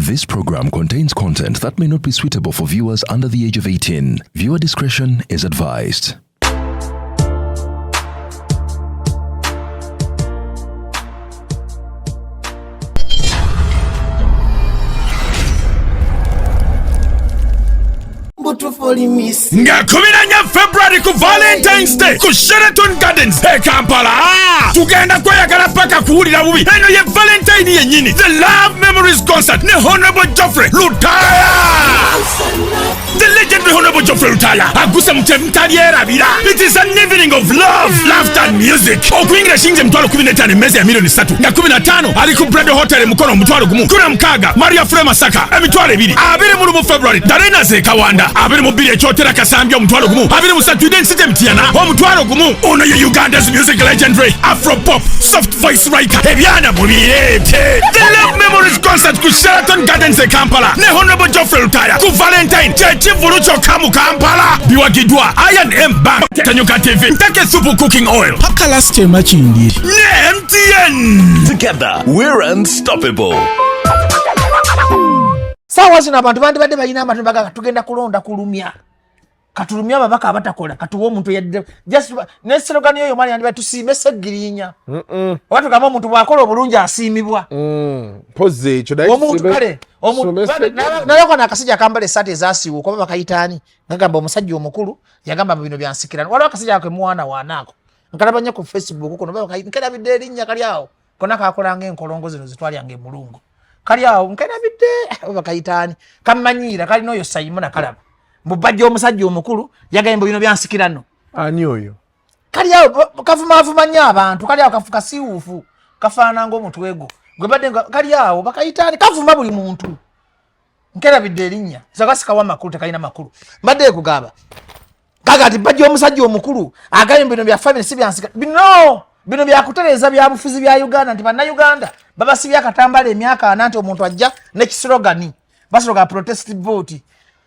This program contains content that may not be suitable for viewers under the age of 18. Viewer discretion is advised. Nga 14 February ku Valentine's Day ku Sheraton Gardens e Kampala. Tugenda kweyagala paka kuwulira bubi. Eno ye Valentine yennyini. The Love Memories Concert ne Honorable Geoffrey Lutaya. The legendary Honorable Geoffrey Lutaya aguse mutali erabira. It is an evening of love, laughter and music. Okuyingira shinje mtwalo 15 emezi ya milioni 3 nga 15 ali ku Brado Hotel mukono mutwalo gumu. Kuna mkaga Maria Frema Saka emitwalo 2 abiri mu February Darena Zekawanda abiri mu bili echotera kasambya omutwalo gumu abiri mu Saturday City Mtiana omutwalo gumu. Ono ye Uganda's music legendary Afro pop soft voice writer ebyana mubirete. The Love Memories Concert ku Sheraton Gardens e Kampala ne Honorable Geoffrey Lutaya ku Valentine chechivulu kyokka mu Kampala biwagidwa Iron M Bank Tanyuka TV Take Super Cooking Oil paka last time chindi ne MTN. Together, we're unstoppable. Sawa zina abantu bandi badde bayina amatu baga tugenda kulonda kulumya. Katulumya babaka abatakola katuwo omuntu yadde just ne slogan yoyo mali yandi batusiime segirinya. Watu kama omuntu bwakola obulungi asiimibwa. Pose ekyo dai. Omuntu kale omuntu nalako nakasijja kambale sate zasiwo kuba bakayitani ngagamba omusajja omukulu yagamba bino byansikirana. Waliwo akasijja yake mwana wanako. Nkalabanya ku Facebook kuno bakayitana biderinnya kali awo. Kona kakolanga enkolongo zino zitwali yange mulungu. Kali awo nkena bidde bakayitani kamanyira kali noyo Simon Kalaba. Mubajja omusajja omukulu yagamba bino byansikirano. Ani oyo? Kali awo kavumanya abantu kali awo kafuka siwufu kafaana ngo omuntu wego. Gwe badde kali awo bakayitani kavuma buli muntu. Nkena bidde erinnya. Zakasika wa makulu tekalina makulu. Badde kugaba. Kagati bajja omusajja omukulu agamba bino bya family si byansika. Bino byakutereza bya bufuzi bya Uganda nti banna Uganda babasibya katambala emyaka 4 nti omuntu ajja ne kislogani basloga protest vote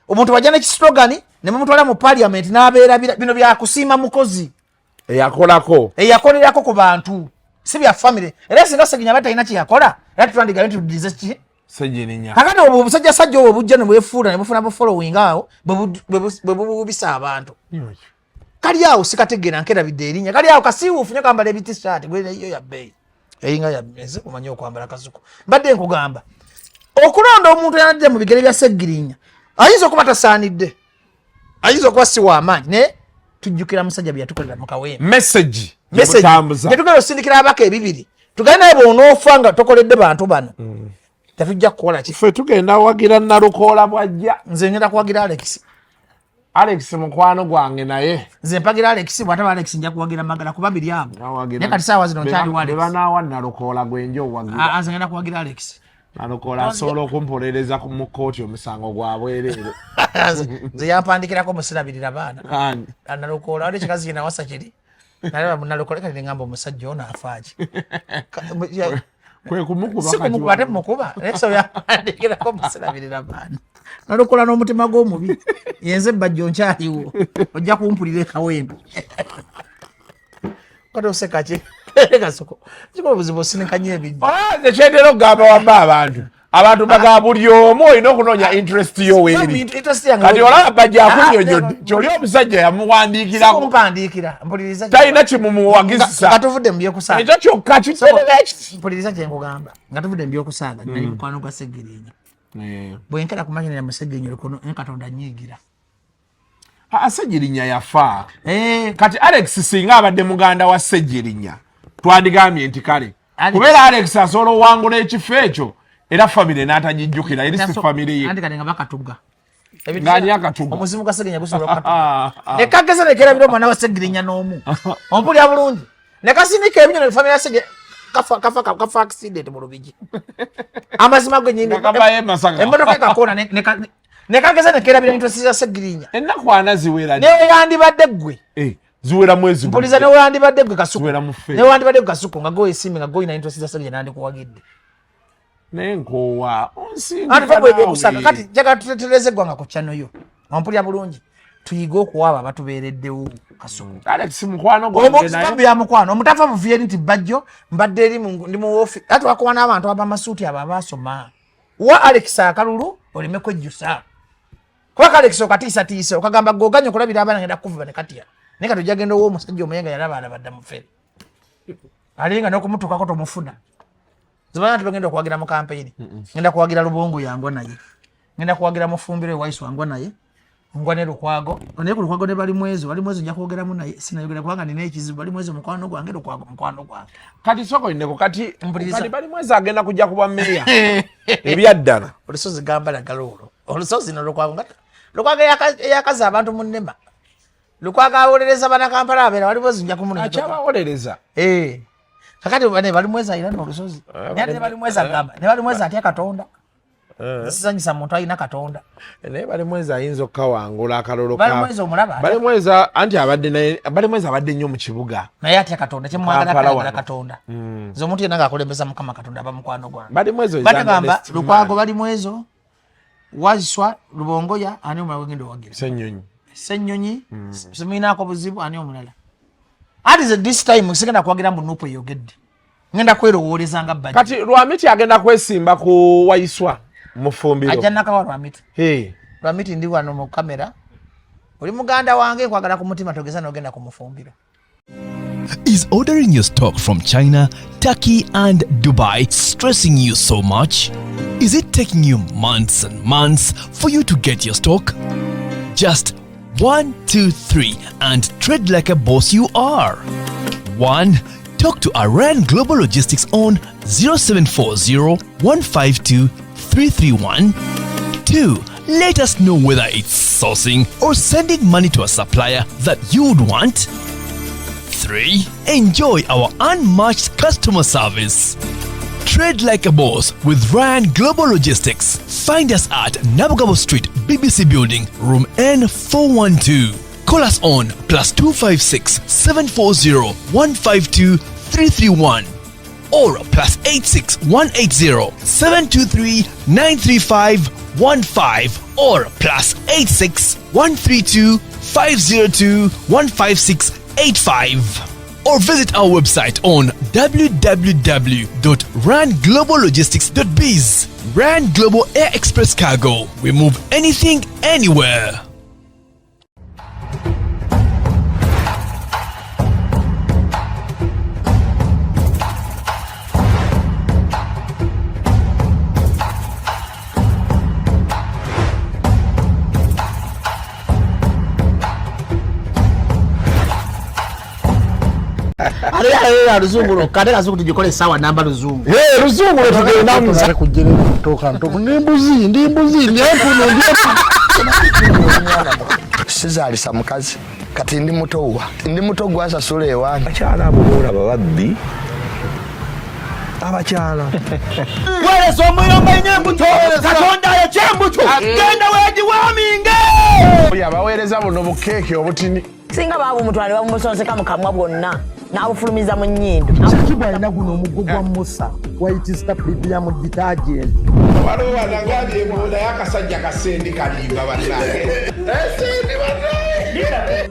omuntu wajja ne kislogani ne mumutwala mu parliament n'abeera bino bya kusiima mukozi yakolerako ku bantu si bya family era singa seginya bata ina kiyakola era tutandiga nti tudize ki sejeninya kakati obusajja sajja obujja ne bwefuula ne bufuna bu following awo bebubisa abantu kali awo sikategera nkera biderinya kali awo kasiwu funyo kambale bitishat gwele iyo ya bei eyinga ya meze kumanyo kwambala kazuko badde nkugamba okulonda omuntu yanadde mu bigere bya segirinya ayizo kubata sanidde ayizo kwa siwa amanyi ne tujjukira musajja bya tukolera mu kawembe message yatugero sindikira abaka ebibiri tugenda ebo onofanga tokoledde bantu bano tatujja kukola ki fe tugenda wagira nalukola bwajja nze ngenda kuwagira Alex mukwano gwange naye nze mpagira Alex bwataba Alex nja kuwagira magala kuba biri abo ne kati sawa zino nkyali wale bana wana lukola gwenjo wagira nze ngenda kuwagira Alex nalukola solo kumpolereza ku mukoti omusango gwabwerere nze yampandikirako musirabirira baana nalukola wale kikazi na wasa kiri nalukola kati ngamba omusajja ono afaaji kwe kumukuba kati sikumukubate mukuba neso yampandikirako musirabirira baana nalukola n'omutima gw'omubi yenze bajjo nkyaliwo ojja kumpulira ekawembe kati oseka ki kasoko kikola obuzibu osinikanye ebijjo nekyendera okugamba wamba abantu baga buli omu olina okunoonya interest yo weeri kati olaba bajja akunyonyodde kyoli omusajja yamuwandiikirako mpuliriza talina kimumuwagisa nga tuvudde mu byokusaaga ekyo kyokka mpuliriza kyenkugamba nga tuvudde mu byokusaaga nali mukwano gwa Segirinya bwenkera kumanyira musegirinya lukono Katonda nyigira Segirinya yafa kati Alex singa abadde muganda wa Segirinya twandigambye nti kale kubeera Alex asobola owangula ekifo ekyo era famire n'atagijjukira eri si famire ye andi kati nga bakatuga ngani akatuga omuzimu ka Segirinya gusobola okukatuga ne kageza ne kera biro mwana wa Segirinya n'omu ompulya bulungi ne kasindika ebinyo ne famire ya Segirinya kafa accident mu Lubigi amazima gwe nyine emmotoka ekakona ne kageza ne kera biro interest za Segirinya ennaku ana ziwera ne yandibadde gwe ziwera mwezi mpuliza ne yandibadde gwe kasuku ne yandibadde gwe kasuku nga goye simi nga goye na interest za Segirinya nandi kuwagidde nenkowa onsinga ati fabwe byokusaka kati jaga tutetereze gwanga ku channel yo ompulya bulungi tuyiga okuwaaba batubeereddewo kasuku Alex mukwano gwange naye omuntu ya mukwano omutafa buviye nti bajjo mbadde eri ndi mu office ati wakuwa n'abantu abamasuuti abo abasoma wa Alex akalulu olime kwejjusa kwa Alex okatiisa okagamba goganya okulabira abaana ngenda kuvuba ne katya ne katujja genda wo omusajja omuyenga yalaba badda mu feri alinga n'okumutukako tomufuna zibana tubagenda okuwagira mu campaign ngenda kuwagira Lubongo yango naye ngenda kuwagira Mufumbire Waisu wango naye ngwane Lukwago ne ku Lukwago ne bali mwezi nja kwogeramu naye sinayogera kubanga nina ekizibu bali mwezi mukwano gwange Lukwago mukwano gwange kati soko indeko kati bali mwezi agenda kujja kuba meya ebyaddala olusozi gamba na galolo olusozi no Lukwago Lukwago yakaza abantu mu nnema Lukwago awolereza bana Kampala abera bali mwezi nja kumuna achaba awolereza kakati bali mwezi ayina no olusozi ne bali mwezi agamba ne bali mwezi atya Katonda sisanyisa muntu ayina Katonda ne bali mwezi ayinza okawangula akalolo bali mwezi omulaba bali mwezi anti abadde naye bali mwezi abadde nnyo mu kibuga naye atya Katonda kyemwagala Katonda zo muntu yena ngakulembeza Mukama Katonda abamukwano gwange bali mwezi bagamba Lukwago bali mwezi Waiswa Lubongoya ani omulala wengendo wagira Senyonyi siminako buzibu ani omulala ati this time sigenda kuwagira mu nupo yogedde ngenda kwerowooleza nga bajja kati Lwamiti agenda kwesimba ku Waiswa Mufumbiro ajana kawa Lwamiti Lwamiti ndi wano mu kamera oli muganda wange kwagala ku mutima togeza nogenda ku Mufumbiro. Is ordering your stock from China, Turkey and Dubai stressing you so much? Is it taking you months and months for you to get your stock? Just 1, 2, 3 and trade like a boss you are. 1. Talk to Aran Global Logistics on 0740 152 331. 2. Let us know whether it's sourcing or sending money to a supplier that you would want. 3. Enjoy our unmatched customer service. Trade like a boss with Ryan Global Logistics. Find us at Nabugabo Street, BBC Building, room N412. Call us on +256 740 152 331 or +86 180 723 935 15 or +86 132 502 156 85 or visit our website on www.rangloballogistics.biz. Rand Global Air Express Cargo. We move anything, anywhere. Ale Luzungu kade kazungu tujikole sawa namba Luzungu. Luzungu tugenda muza kujere kutoka ntoku ndimbuzi ndempuno Sizali samukazi kati ndi muto gwasa sule ewange akyala abubula bababbi abakyala wale somuyomba inyembuto Katonda ya chembuto genda wedi waminge yabaweereza buno bukeeke obutini singa babu mutwale bamusonseka mukamwa bwonna n'abufulumiza mu nnyindo Shakibwa alina guno omuggo gwa Musa wayitista premium detergent waliwo wanagambye eboda y'akasajja kasendi kalimba bannange esendi bannange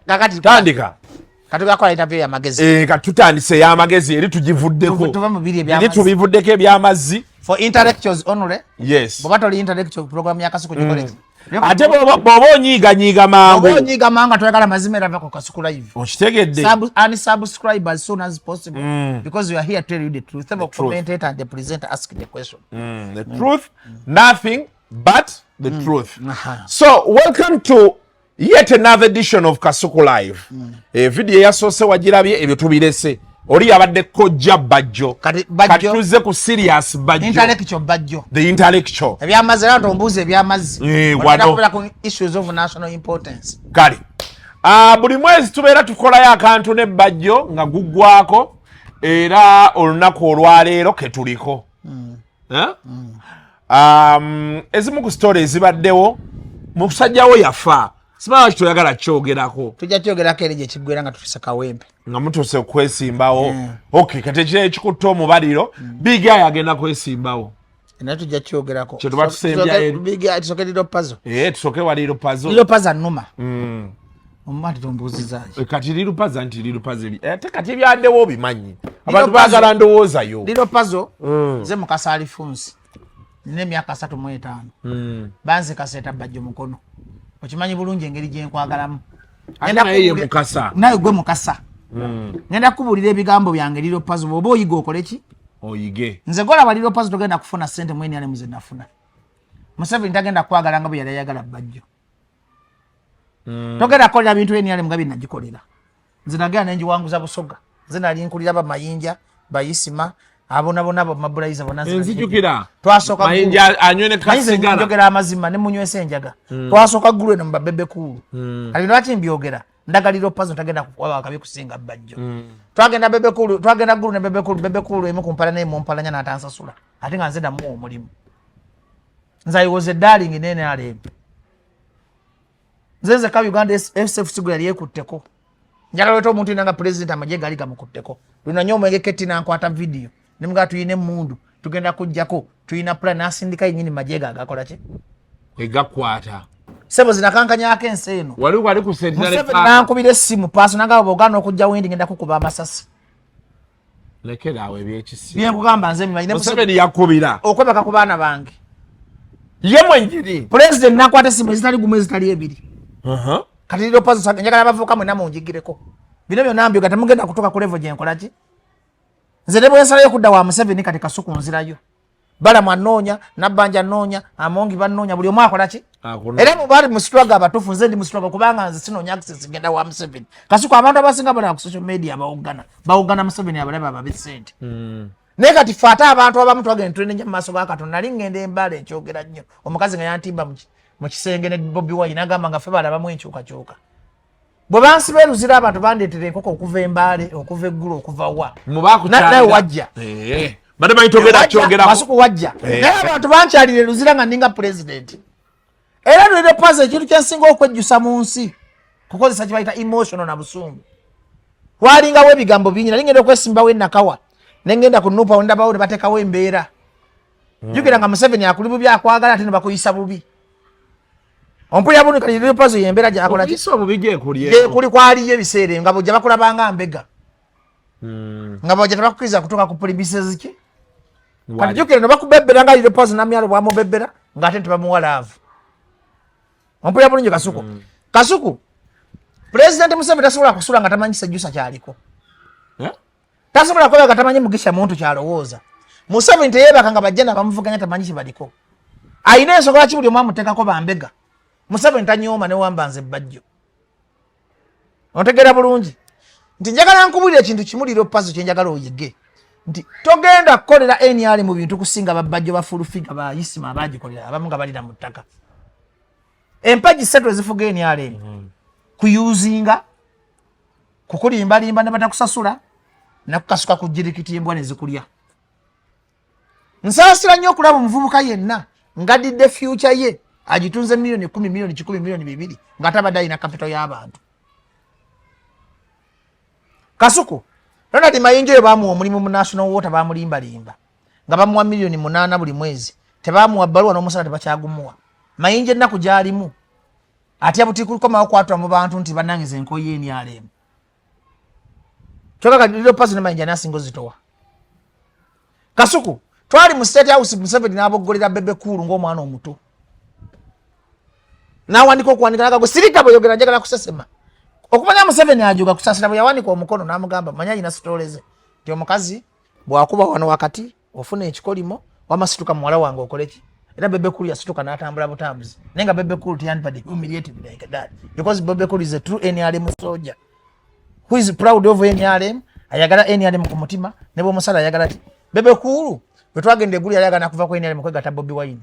kakati tandika katugakola interview ya magezi katutandise ya magezi eri tugivuddeko tubivuddeko ebyamazzi for intellectuals only. Yes. Bobatoli intellectual program ya Kasuku College. Ate bobo nyiga mangu. Bobo nyiga mangu twekala mazimera vako Kasuku live. Okitegedde. Unsubscribe as soon as possible because we are here to tell you the truth. The commentator and the presenter ask the question. The truth, nothing but the truth. So, welcome to yet another edition of Kasuku Live. Video yasoose wagirabye ebyo tubirese. Oli yabadde kojja bajjo. Kati tuze ku serious bajjo. Intellectual bajjo. The intellectual. Ebyamazi era tombuuze ebyamazi. Wano. Ku issues of national importance. Kali. Buli mwezi tubeera tukolayo akantu ne bajjo nga guggwako era olunaku olwaleero ke tuliko. Ezimu ku story ezibaddewo musajjawo yafa Simanyi kitoyagala kyogerako. Tujja kyogerako eri gye kiggwera nga tutuse kawempe. Nga mutuse okwesimbawo. Okay, kati ekiro ekikutta omubaliro Big Eye agenda kwesimbawo. Naye tujja kyogerako. Kye tuba tusembya eri. Big Eye tusoke Little Puzzle. Tusoke wa Little Puzzle. Little Puzzle nnuma. Omumati tombuuzizaayo. Kati Little Puzzle nti Little Puzzle. Ate kati ebyandewo bimanyi. Abantu baagala ndowoozayo. Little Puzzle nze Mukasa Alifunsi. Nina emyaka 35. Banze kaseeta bajjo mukono. Okimanyi bulungi engeri gye nkwagalamu. Naye Mukasa. Naye gwe Mukasa. Ngenda kubuulira ebigambo byange Little Puzzle oba oyiga okole ki? Oyige. Nze gola Little Puzzle togenda kufuna ssente mwene yale muze nafuna. Museveni tagenda kwagala nga bwe yali ayagala bajjo. Togenda kolera bintu eni yale mugabi nagikolera. Nze nagenda njiwanguza Busoga. Nze nali nkulira Mayinja, Bayisima, abona mabulaiza bonanza. Nzijukira. Twasoka Mayinja anywene kasigala. Njogera amazima ne munywese enjaga. Twasoka gulwe ne mbabebe kulu. Ali lwaki mbyogera. Ndaga Little Puzzle tagenda kukwaba akabi kusinga bajjo. Twagenda bebe kulu, twagenda gulu ne bebe kulu emu kumpala ne mumpalanya n'atansasula. Ate nga nze damu omulimu. Nze was a darling nene ale. Nze ka Uganda FCFC gwe yali ekutteko. Njagala weto omuntu inanga president amaje gali gamukutteko. Luna nyomo engeketi na nkwata video. Nimuga tuyine mundu. Tugenda kujjako. Tuyina plan asindika yinyini majega agakola ki? Egakwata. Sebo zinakankanya akense eno. Wali ku sentinel Museveni nankubira essimu paso nanga bogana okujja wendi ngenda kukuba amasasi. Lekera awe byekisi. Bye kugamba nze mimanyine Museveni yakubira. Okwebaka ku baana bange. Ye mwenjiri. President nakwata essimu ezitali gumwe zitali ebiri. Kati Little Puzzle njagala bavuka mwe namwe njigireko. Bino byo nambyo gata mugenda kutoka ku level gye nkola ki? Nze lebo ensala kudda wa Museveni kati Kasuku nzirayo. Bala mwanoonya, Nabbanja noonya, Amongi banoonya buli omu akola ki? Era mu bali mu struggle abatufu nze ndi mu struggle kubanga nze sinoonya access ngenda wa Museveni. Kasuku abantu abasinga bali ku social media bawugana Museveni abalaba ababisente. Naye kati fata abantu abamu twagenda training mu maaso ga Katonda nali ngende embala enkyogera nnyo. Omukazi nga yantimba mu kisenge ne Bobi Wine nagamba nga fe balabamu enkyukakyuka. Bwe bansi beruzira abantu bandeetere enkoko okuva embaale okuva eggulu okuva wa. Naye wajja. Bade bayitogera kyogera Kasuku wajja. Naye abantu bankyalire luzira nga ninga president. Era Little Puzzle ekintu kyensinga okwejjusa mu nsi kukozesa kibayita emotional na busungu. Walingawo ebigambo bingi nali ngenda okwesimbawo ennakawa nengenda ku Nupa ondabawo ne bateekawo embeera. Jukira nga Museveni akuli bubi akwagala ate ne bakuyisa bubi. Ompuya bunu kali Little Puzzle yembera gyakola ki? Iso mubije kuliye. Je kuli kwali ebisere nga bojja bakulabanga mbega. Nga bojja tabakukiriza kutoka ku polibises ki? Kati jukira no bakubebera nga Little Puzzle namyalo bwa mubebera nga ate tebamuwa love. Ompuya bunu nje Kasuku. Kasuku. President Museveni tasobola kusula nga tamanyi sejjusa kyaliko. Tasobola kuba nga tamanyi mugisha muntu kyalowooza. Museveni teyebaka nga bajjana bamuvuganya tamanyi kibaliko. Ayina ensonga ki buli omu amuteekako bambega. Museveni tanyooma ne wambanze bajjo. Ontegeera bulungi. Nti njagala nkubulira ekintu kimu Little Puzzle kye njagala oyige. Nti togenda kukolera NRM mu bintu kusinga babajjo ba full figure ba Yisima abagikolera abamu nga balina mu ttaka. Empaji settle zifuga NRM. Kuyuzinga kukulimbalimba ne batakusasula nakukasuka ku jirikiti embwa ne zikulya. Nsaasira nnyo okulaba omuvubuka yenna ngadidde future ye agitunze milioni 10 milioni 10 milioni 2 nga tabadde alina capital y'abantu. Kasuku Ronald Mayinja yo bamuwa omulimu mu National Water bamulimbalimba nga bamuwa milioni 8 buli mwezi tebamuwa bbaluwa n'omusala tebakyagumuwa. Mayinja ennaku gy'alimu ati abutikukomawo kwatula mu bantu nti bannangiza enkoyi NRM. Kyokka Little Puzzle ne Mayinja nasinga ozitowa. Kasuku twali mu State House Museveni n'aboggolera Bebe Cool ng'omwana omuto. N'awandika okuwandika n'agamba sirika bweyogera njagala kusesema. Okumanya Museveni ajuga kusasira bwe yawanika omukono n'amugamba manya alina sitoleze nti omukazi bw'akuba wano wakati ofuna ekikolimo wamasituka muwala wange okoleki. Era Bebe Cool yasituka n'atambula butambuzi. Naye nga Bebe Cool tiyandibadde humiliated like that because Bebe Cool is a true NRM soldier who is proud of NRM. Ayagala NRM ku mutima ne bw'omusala ayagala ti Bebe Cool bwe twagenda eggulu yayagala kuva ku NRM kwegatta Bobi Wine.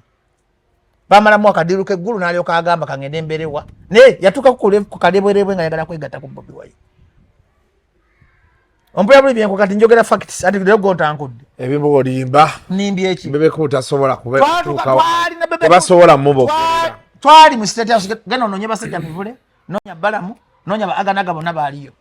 Bamala mwaka diruke eggulu n'alyoka agamba kangende mberewa ne yatuuka ku kalebwerebwe nga ayagala kwegatta ku Bobi Wine. Ompuya buli byenko kati njogera facts ati leo gontankudde ebimbo olimba nimbye eki Bebe Cool tasobola twali na Bebe basobola mubo twali mu State House gano nonye basajja bivule nonya Balamu nonya Aganaga bonna baaliyo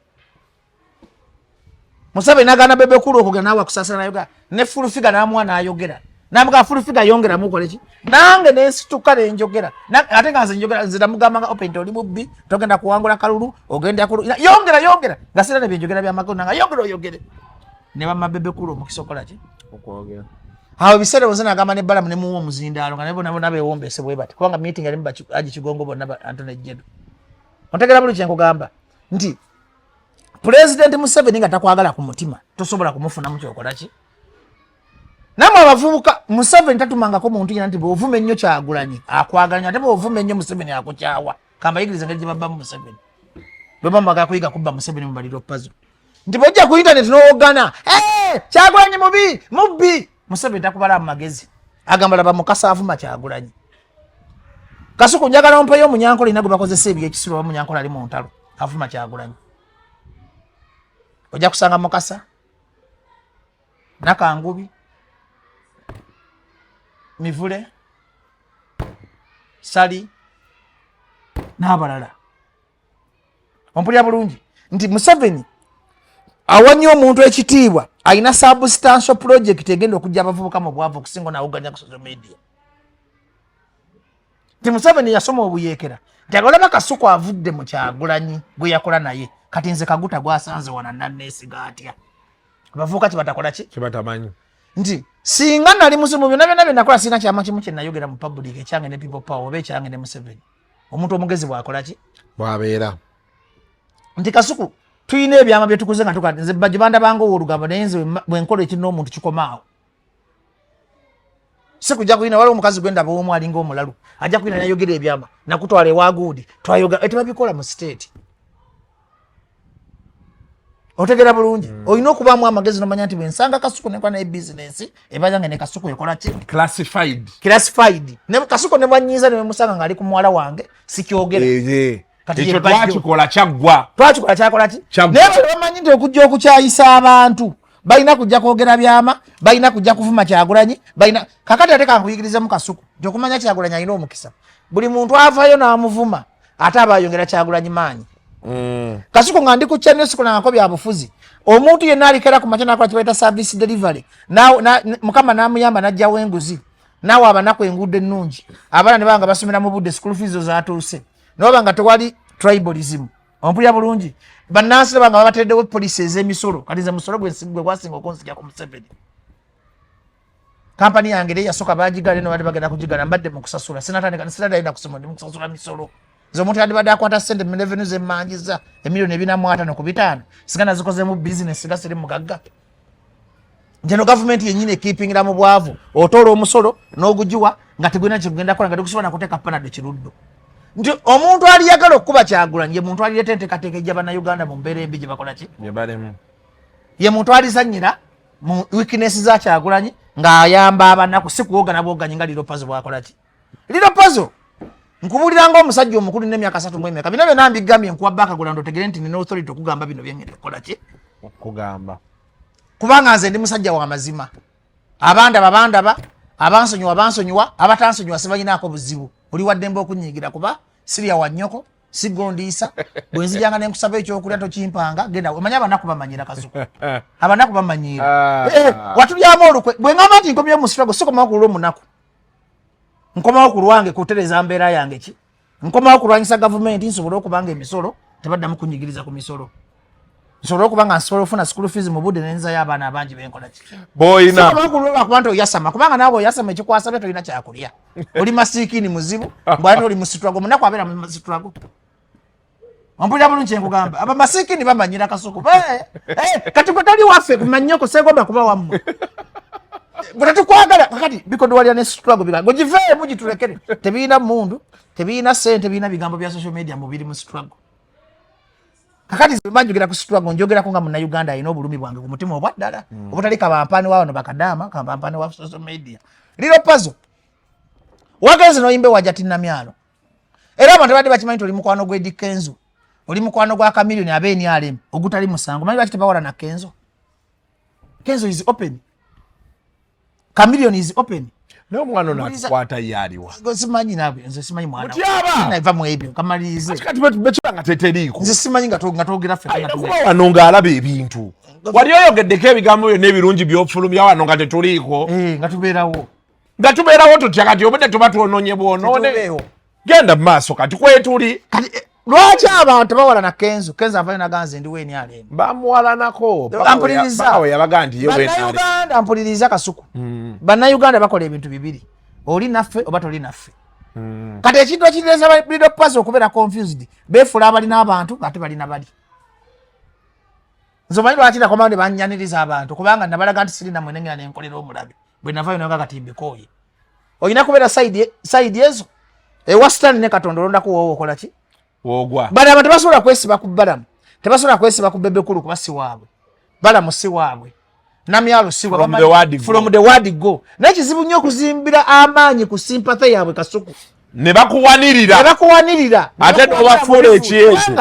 Museveni nagana Bebe Cool okugenda nawe kusasana nayoga ne full figure namwana ayogera namuga full figure yongera mukoleki nange nesituka nenjogera ate nga nze njogera nzira mugamba nga open oli bubbi togenda kuwangula kalulu ogenda ku yongera gasira ne byenjogera bya makona nga oyogere ne bamma Bebe Cool mukisokola ki okwogera awo bisere wazana agamba ne Balamu ne muwo muzindalo nga nabo nabe wombese bwe bati kubanga meeting ali mbachi aji kigongo bonna Antone Jedo ontegera bulu kyenko gamba nti President Museveni nga takwagala ku mutima tosobola kumufuna mu kyokola ki namwe abavubuka Museveni tatumangako muntu yina nti bovume nnyo Kyagulanyi akwaganya ate bovume nnyo Museveni akukyawa kamba yigiriza ngeri baba Museveni baba maga kuyiga kubba Museveni mu baliro puzzle nti bojja ku internet n'ogana Kyagulanyi mubbi Museveni takubala magezi agamba laba mukasa avuma Kyagulanyi Kasuku njagala mpeyo Munyankole inago bakozesa ebyo ekisiro Munyankole ali mu ntalo avuma Kyagulanyi ojja kusanga Mukasa Nakangubi Mivule Sali n'abalala ompulira bulungi nti Museveni awanye omuntu ekitiibwa alina substantial project egenda okujja abavubuka mu bwavu okusinga n'awuganya ku social media nti Museveni yasoma obuyeekera nti agolaba Kasuku avudde mu Kyagulanyi gwe yakola naye kati nze Kaguta gwasanze wana nanneesiga atya abavubuka kibatakola ki kibatamanyi nti singa nali musimu byonna nakola sina kyama kimu kye nayogera mu public ekyange ne people power oba ekyange ne Museveni omuntu omugezi bwakola ki bwabeera nti Kasuku tuyina ebyama bye tukuze nga tukati nze bajibanda bango olugambo naye nze bwenkola ekino omuntu kikomaawo sikujja kuyina waliwo omukazi gwenda bw'omu alinga omulalu ajja kuyina nayogera ebyama nakutwala ewaguudi twayoga etubabikola mu state otegera bulungi olina okubaamu amagezi nomanya nti bwensanga Kasuku nekola naye bizinesi ebajange ne Kasuku ekola ki classified ne Kasuku ne bwanyiza ne musanga ngali ku muwala wange sikyogera ekyo twakikola kyaggwa kyakola ki naye bamanyi nti okujja okukyayisa abantu balina kujja kwogera byama balina kujja kuvuma Kyagulanyi balina kakati ate kankuyigirize mu Kasuku nti okumanya Kyagulanyi alina omukisa buli muntu avayo n'amuvuma ate abayongera Kyagulanyi maanyi Kasuku nga ndi ku channel siku nako bya bufuzi omuntu yenna alikera ku machana kwa kibaita service delivery mukama namuyamba najja wenguzi nawe abanako engude nnungi abana ne banga basomera mu budde school fees zaatuuse no banga tewali tribalism ompulya bulungi bannansi banga babateddewo police ez'emisolo kati ze musolo gwe gwasinga okunzija ku Museveni kampani yange le yasoka bajigale no bali bagenda kujigala mbadde mu kusasula sinatandika ina kusoma ndi mu kusasula misolo zo muntu yadibadde akwata sente mu revenue z'emmanjiza emiliyoni 4.5 ku 5 sigana zikoze mu business gasiri mugagga njeno government yenyine keepingira mu bwavu otolo omusolo n'ogujiwa nga tegwina kigenda kola nga tukusobola kuteka panado kiruddo nti omuntu ali yagala okuba Kyagulanyi ye muntu ali yetente kateke jaba na Uganda mu mbere embi gye bakola ki ye muntu ali zanyira mu weakness za Kyagulanyi nga ayamba abanaku sikuoga naboganya nga liro puzzle bwakola ki liro puzzle nkubuliranga omusajja omukulu n'emyaka 3 mu emyaka bino nambi gambye nkuwa baka gulando tegere nti nino authority okugamba bino byengende kola ki okugamba kubanga nze ndi musajja wa mazima abandaba abansonyiwa abatansonyiwa sibanyinaako buzibu oli waddembe okunyigira kuba sirya wa nnyoko sigondiisa bwenzijanga nenkusaba ekyokulya tokimpanga genda omanya abanaku bamanyira Kasuku abanaku bamanyira watulyamu olukwe bwe ngamba nti nkomyewo mu struggle sikomawo kulwa omunaku nkomawo ku lwange kutereza mbeera yange ki nkomawo kulwanyisa gavumenti nsobola okubanga emisolo tebaddamu kunyigiriza ku misolo nsobola okubanga nsobola ofuna school fees mu budde nenzayo abaana abangi benkola ki boyina kuba nti oyasama kubanga naawe oyasama ekikwasabye tolina kyakulya oli masiikini muzibu mbwate oli musitwago munaku abeera musitwago ompulira bulungi kyenkugamba aba masiikini bamanyira Kasuku kati gwe toli waffe kumanyoko segomba kuba wammwe bwe tukwagala kakati bikodwalira ne struggle bigambo giveemu gitulekere tebiina mundu tebiina sente tebiina bigambo bya social media mubiri mu struggle kakati zibanjogera ku struggle njogerako nga Munnayuganda alina obulumi bwange ku mutima obwaddala obutali kabampani wa wano bakadaama kabampani wa social media liro puzzle wagenze noyimbe wajati namyalo era abantu badde bakimanyi oli mukwano gwe Dikenzo oli mukwano gwa Chameleone abeeni alem ogutali musango manyi bakite bawala na Kenzo is open Chameleone is open No mwana nakwata yaliwa. Simanyi nabwe, nze simanyi mwana. Mutyaba. Naiva mu ebyo kamalize. Kati betulanga teteriiko. Nze simanyi ngatogera ffe kana tuba wano ng'alaba ebintu. Wali oyogeddeko ebigambo byonna ebirungi by'ofulumya wano nga tetuliiko. Nga tubeerawo. Nga tubeerawo tutya kati obudde tuba twonoonye bwonoone. Genda mu maaso kati kwetuli. Lwaki abantu bawalana Kenzo avayo naganze ndi weni alemu. Bamuwalanako. Ampuliriza. Bawe yabaga nti ye weni alemu. Bannayuganda ampuliriza Kasuku. Bannayuganda bakola ebintu bibiri. Oli naffe oba toli naffe. Kati ekintu ekireza Leader Puzzle okubeera confused. Beefula abalina abantu ate balina bali. Nzomanyi lwaki nakomande bannyaniriza abantu kubanga nabalaga nti sirina mwenengera nenkolera omulabe. Bwe navayo naga kati mbikoye. Olina kubeera side ezo. Western ne Katonda olondako wowe okola ki? Wogwa. Balamu tebasobola kwesiba ku balamu. Tebasobola kwesiba ku bebekulu kuba si waabwe. Balamu si waabwe. Namyalo si waabwe. From the word go. Naye kizibu nnyo okuzimbira amaanyi ku sympathy yaabwe Kasuku. Ne bakuwanirira. Ate n'obafuula ekyezo.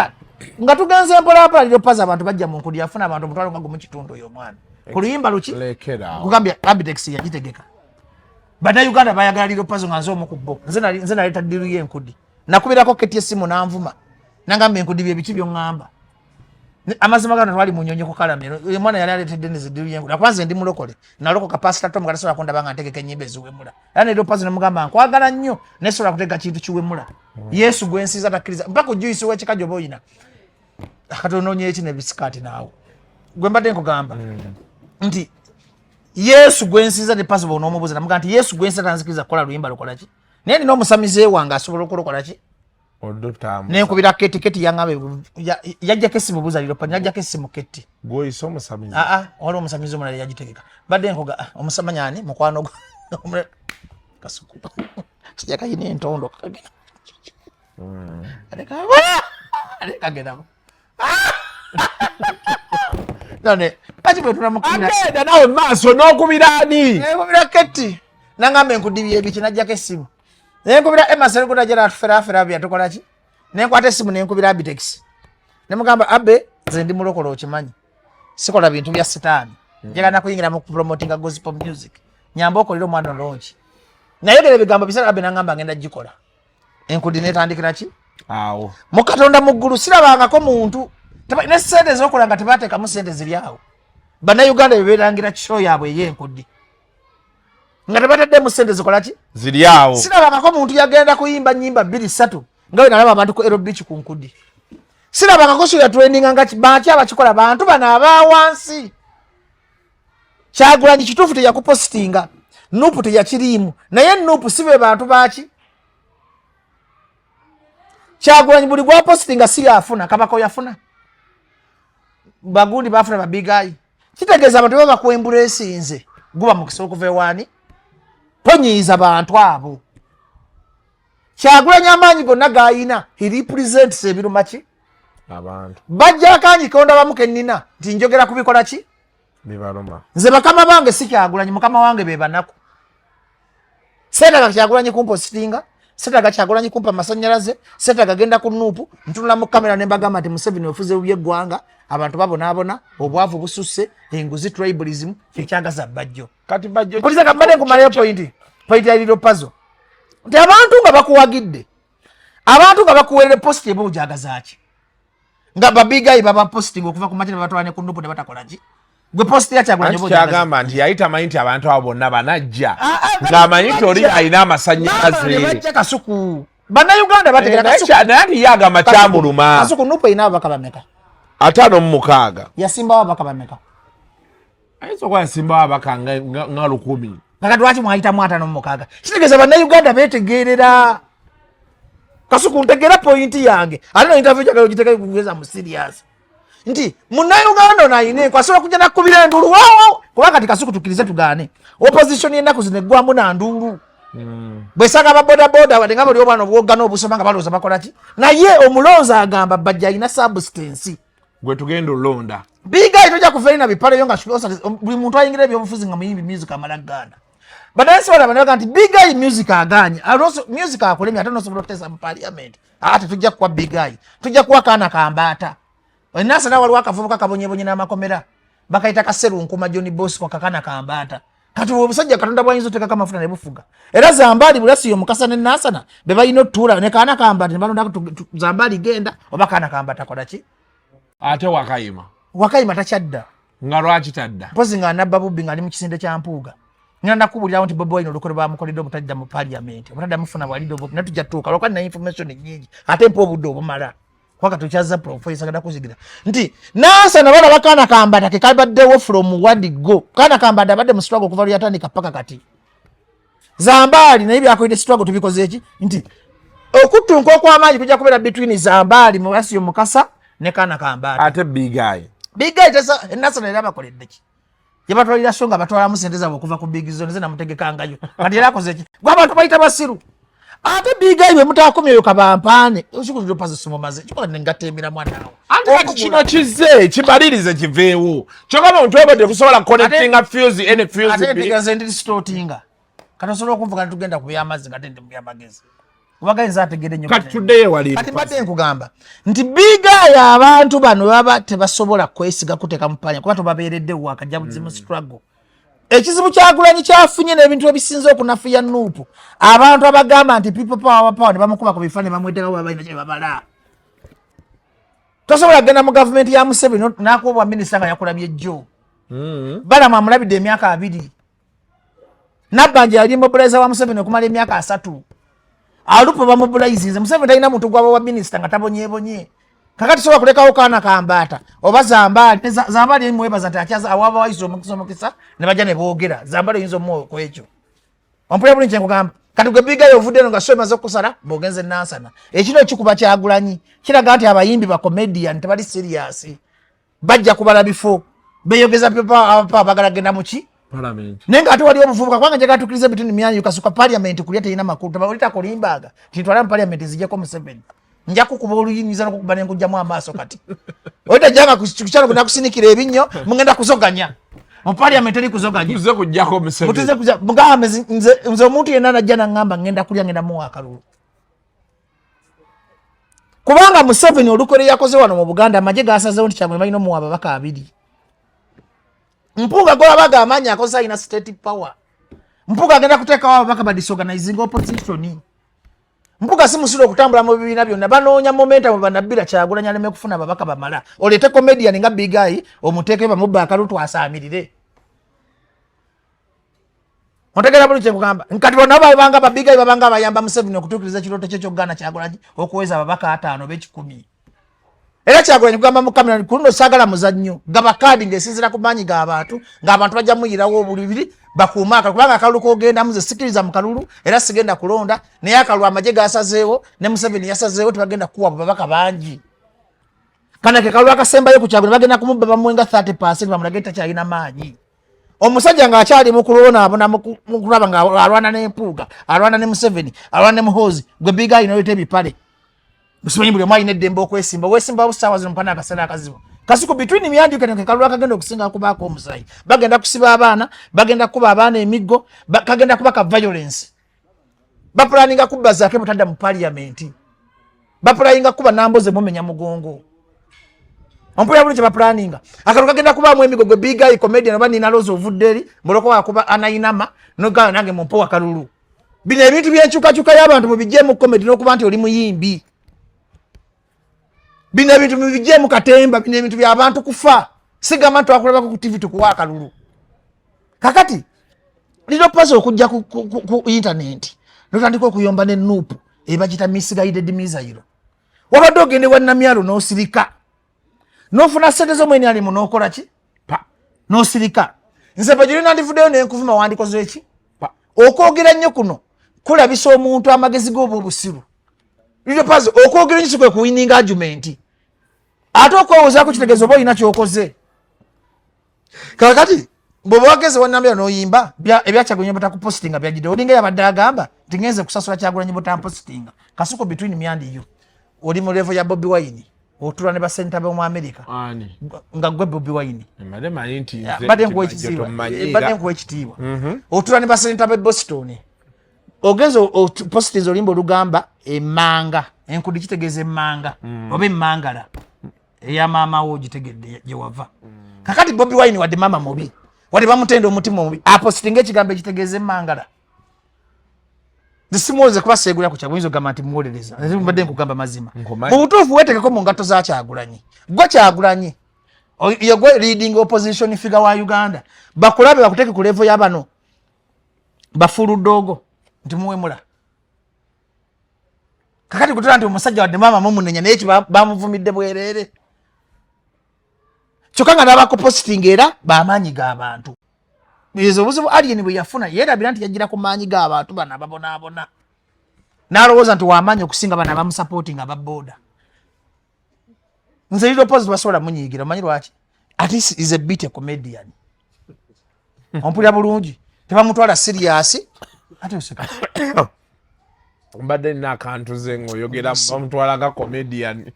Nga tugenze mpola Leader Puzzle abantu bajja mu nkudi yafuna abantu mutwalo nga mu kitundu oyo mwana. Ku luyimba luki? Kugambya Abitex yagitegeka. Bannayuganda bayagala Leader Puzzle nga nze omu ku bo. Nze naleeta ddiru y'enkudi. Nakubirako keti esimu nanvuma. Nangamba enkudi bye biki by'oŋŋamba. Amazima gano twali mu nnyonyi ku kalamiro. Omwana yali aleetedde ddiru y'enkudi. Akwanze ndi mulokole. Nalokoka Pastor Tom katasobola kundaba nga ntegeka ennyimba eziwemula. Era Leader Puzzle nemugamba nkwagala nnyo naye sobola kuteeka kintu kiwemula. Yesu gwe nsiiza takkiriza. Mpaka ojuyisa ow'ekikajjo oba oyina. Kati onoonye eki n'ebisikaati naawe. Gwe mbadde nkugamba nti Yesu gwe nsiiza ne Puzzle onoomubuuza namugamba nti Yesu gwe nsiiza tanzikiriza kukola luyimba lukola ki? Naye nina omusamize wange asobola okulokola ki? Nenkubira keti yangabe yajjako essimu buuza Leader Puzzle yajjako essimu keti. Gw'oyisa omusamize? Waliwo omusamize omulala yagitegeka. Badde nkuga omusamanyani mukwano gwe. Kasuku. Sijja kayina entondo kagenda. Kagenda. None kati bwe tunamukira. Agenda nawe maaso n'okubira ani? Nkubira keti. Nangamba enkudibye ebiki najjako essimu. Nenkubira Emerson kutajera atufera bya tukola ki? Nenkwata essimu nenkubira Abitex. Nemugamba Abe nze ndi mulokole okimanyi. Sikola bintu bya sitaani. Njagala nakuyingira mu promoting gospel music. Nyamba okolera omwana olongi. Nayogera ebigambo bisala Abe nangamba ngenda gikola. Enkudi netandikira ki? Awo. Mu Katonda mu ggulu sirabangako muntu. Ne ssente z'okola nga tebateekamu ssente ziri awo. Bannayuganda bebeerangira kisho yaabwe ey'enkudi. Nga tebateddemu ssente zikola ki? Ziri awo. Sirabangako muntu yagenda kuyimba nnyimba 2-3 nga we nalaba abantu ku Ero Beach ku nkudi. Sirabangako so ya trending nga baki abakikola bantu bano abaawansi. Kyagulanyi kituufu teyakupositinga. Nuupu teyakiriimu. Naye Nuupu si be bantu baki? Kyagulanyi buli gwapositinga si yafuna Kabaka yafuna. Bagundi bafuna babigayi. Kitegeeza abantu baba kwembula esinze. Guba mukisa okuva ewaani. Tonyiiza abantu abo. Kyagulanyi amaanyi gonna gayina. He represents ebiruma ki? Abantu. Bajja akanyi konda bamu kennina nti njogera kubikola ki? Bibaloma. Nze bakama bange si Kyagulanyi mukama wange be banaku. Setaga Kyagulanyi kumpositinga. Setaga Kyagulanyi kumpa masannyalaze. Setaga genda ku Nuupu. Ntunula mu kamera ne mbagamba nti Museveni ofuze by'eggwanga. Abantu babonaabona obwavu bususse enguzi tribalism kyekyagaza bajjo. Kati bajjo. Poliza kambade nkumalayo point ya Leader Puzzle. Nti abantu nga bakuwagidde. Abantu nga bakuwerere post ebo ojagaza ki? Nga babigayi baba posting okuva ku makina batwalane ku Nuupu ne batakola ki? Gwe post ya Kyagulanyi bo kyagamba nti yayita amanyi nti abantu abo bonna banajja. Ng'amanyi nti oli alina amasannyalaze. Bajja Kasuku. Bannayuganda bategera Kasuku. Naye ati ye agamba kyamuluma. Kasuku Nuupu erina ababaka bameka? 56. Yasimbawo ababaka bameka? Ayinza okuba yasimbawo ababaka nga 1000. Kakati lwaki mwayitamu 56? Kitegeeza bannayuganda beetegeerera. Kasuku ntegeera pointi yange. Ate no interview gyagala ogiteekayo kugeza mu serious. Nti munnayuganda ono ayina enku asobola kujja nakkubira enduulu waawo. Kuba kati Kasuku tukkirize tugaane. Opposition y'ennaku zino eggwamu na nduulu. Bwesanga ababodaboda wadde nga buli obwana obwoggana obusoma nga balowooza bakola ki? Naye omulonzi agamba bajja alina substance. Gwe tugenda olonda. Bigayi tojja kufaire na bipaleyo nga buli muntu ayingira ebyobufuzi nga muyimbi music amala Uganda. Badansi wala banaga nti Bigayi music aganye. Also music akolemya ate nosobola okuteesa mu parliament. Ate tujja kuwa Bigayi. Tujja kuwa kaana kambaata. Enasa na waliwo akavubuka kabonyebonye n'amakomera. Bakayita Kaseru Nkuma John Bosco kakana kambaata. kati obusajja katonda bwayinza oteekako amafuta ne bufuga era Zambali bulasi yo Mukasa ne Nansana be balina otuula ne kaana kamba ne balonda Zambali genda oba kaana kamba takola ki ate wakayima takyadda nga lwaki tadda mpozi nga nabba bubbi nga ali mu kisinde kya Mpuuga ngenda kubulirawo nti Bobi Wine olukole bamukolera obutajja mu parliament obutadda mufuna bwalidde obwo natujja tuuka lwakwa na information nyingi ate mpa obudde obumala kwaka tukyaza professor gada kuzigira nti Nansana bana bakaana kamba take kabaddewo from word go kaana kamba abadde mu struggle kuva lyatandika paka kati Zambali naye byakoledde struggle tubikoze eki nti okutunka okw'amaanyi kujja kubeera between Zambali Mulasi Mukasa ne kaana kamba ate big guy tesa Nansana era bakoledde ki yabatwalira songa batwalamu sente zaabwe okuva ku big zone zena mutegekangayo kati era akoze ki gwe abantu bayita basiru ate big guy bwe mutakomyeyo kabampaane oshikuzo pazo sumomaze chikola nengatemira mwanaawo ante kino kize kibalirize kiveewo kyokaba omuntu obadde kusobola connecting fuse any fuse ate tegaze ndi stotinga katosobola okumvuga tugenda ku byamazzi nga tende mu byamagezi kubagayinza ategedde nnyo kati tuddeyo wali kati mbadde nkugamba nti big guy abantu bano baba tebasobola kwesiga kuteeka mu panya kuba tobabeeredde wakajja buzimu struggle ekizibu kyagulanyi kyafunye n'ebintu ebisinza okunafuya Nuupu abantu abagamba nti people power ne bamukuba ku bifaananyi bamwetekawo babalina kye babala tosobola kugenda mu gavumenti ya Museveni n'akuba obwa minisita nga yakulabye jjo Balamu amulabidde emyaka 2 Nabbanja yali mobilizer wa Museveni okumala emyaka 3 alupo bamobilizinze Museveni talina muntu gwaba wa minisita nga tabonyebonye kakati sobola kulekawo kaana kambata oba Zambali mwebaza nti akyaza awaba wayizo omukisa ne bajja ne boogera Zambali yinzo mu ko ekyo ompulira buli nkugamba kati gwe big guy ovudde nga so emaze okusala bogenze Nansana ekino ekikuba kyagulanyi kiraga nti abayimbi ba comedian tebali serious bajja kubala bifo beyogeza pepa bagala genda muki parliament nenga ate wali obuvubuka kwanga njaga tukirize bitini myanyu kasuka parliament kulya teyina makulu tabalita kolimbaga titwala mu parliament zijeko Museveni nja kukuba oluyinyiza nokukuba nenkujjamu amaaso kati oyita janga kukyalo kuna kusinikira ebinnyo mugenda kuzoganya mu parliament eri kuzoganya tuze kujjako Museveni mutuze kujja mugambe nze omuntu yenna najja nangamba ngenda kulya ngenda muwa akalulu kubanga Museveni olukole yakoze wano mu Buganda amagye gasazewo nti kyamwe balina omuwa ababaka 2 Mpuuga golabaga amanya akosa ina state power Mpuuga agenda kuteekawo ababaka ba disorganizing opposition Mpuuga si musiro okutambula mu bibiina byonna banoonya momentum banabbira Kyagulanyi aleme kufuna ababaka bamala oleete comedian nga big guy omuteeke bamubba akalutu asaamirire otegera buli kyekugamba nkati bonna babanga ba big guy babanga bayamba Museveni okutuukiriza kirooto kye ky'Oganda Kyagulanyi okuweza ababaka 5 be-10 era Kyagulanyi kugamba mu kamera kuno sagala muzannyo gaba kadi ngesinzira ku maanyi g'abantu ng'abantu bajja muyirawo obulibiri bakuuma kubanga akalulu kogenda muze sikiriza mu kalulu era sigenda kulonda naye akalulu amagye gasazeewo ne Museveni yasazeewo tebagenda kuwa babaka bangi kana ke kalulu akasembayo ku Kyagulanyi bagenda kumubba bamwenga 30% bamulage takyalina maanyi omusajja ng'akyali mu kulona abona mu kulaba nga alwana n'Empuuga alwana ne Museveni alwana ne Muhoozi gwe big guy noyita ebipale Museveni buli omwalina eddembe okwesimba wesimba busaawa zino mpana akaseera akazibu kasiku between myandiika ne kalulu akagenda okusinga kubaako omusayi bagenda kusiba abaana bagenda kuba abaana emiggo kagenda kubaka violence bapulaninga kubba zaake mutadda mu parliament bapulaninga kuba namboze mumenya mugongo ompulira bulungi bapulaninga akalulu kagenda kubaamu emiggo gwe big guy comedian oba Nina Rose ovudde eri muloko wakuba anayinama nogayo nange mumpo wa kalulu bino ebintu byenkyukakyuka y'abantu mubijjeemu comedy n'okuba nti oli muyimbi bino ebintu mubijjeemu katemba bino ebintu by'abantu kufa sigamba nti twakulabako ku TV tukuwa akalulu kakati lino paso okujja ku internet notandika okuyomba ne Nuupu ebagita misguided missile wabadde ogende wa Namyalo n'osirika n'ofuna ssente z'omweni alimu n'okola ki n'osirika nze bajulina ndivuddeyo n'enkuvuma wandikoze eki okwogera nnyo kuno kulabisa omuntu amagezi g'oba obusiru lino paso okwogera nnyo sikwe kuwinning argument ate okwewozaako kitegeeza oba olina kyokoze kakati bw'oba wageze wannambira n'oyimba ebya Kyagulanyi batakupositinga byagidde olinga yabadde agamba nti ngenze kusasula Kyagulanyi butampositinga kasuko between myandi yo oli mu level ya Bobi Wine otula ne basenta b'omu America nga gwe Bobi Wine badde nkuwa ekitiibwa otula ne basenta b'e Boston ogenza opositiza olimba olugamba emmanga enkudi kitegeeza emmanga oba emmangala eya maama wo gitegedde gye wava kakati Bobi Wine wadde maama mubi wali bamutenda omutima omubi apostinga ekigambo ekitegeeza emmangala nsimuwoze kuba seegulira ku kyagulanyisa ogamba nti muwolereza mbadde nkugamba mazima mu butuufu weetekeko mu ngatto za Kyagulanyi gwe Kyagulanyi yo gwe leading opposition figure wa Uganda bakulabe bakuteke ku level y'abano bafuluddogo nti muwemula kakati kutula nti omusajja wadde maama mumunenya naye ki bamuvumidde bwerere kyokka nga n'abakupositinga era bamaanyi g'abantu ezo obuzibu alien bwe yafuna yeerabira nti yagira ku maanyi g'abantu bano ababonaabona n'alowooza nti wamaanyi okusinga bano abamusapootinga ababooda nze liro pozi basobola munyiigira omanyi lwaki at least is a bit a comedian ompulira bulungi tebamutwala serious ate oseka mbadde nina akantu ze ng'oyogera bamutwala nga comedian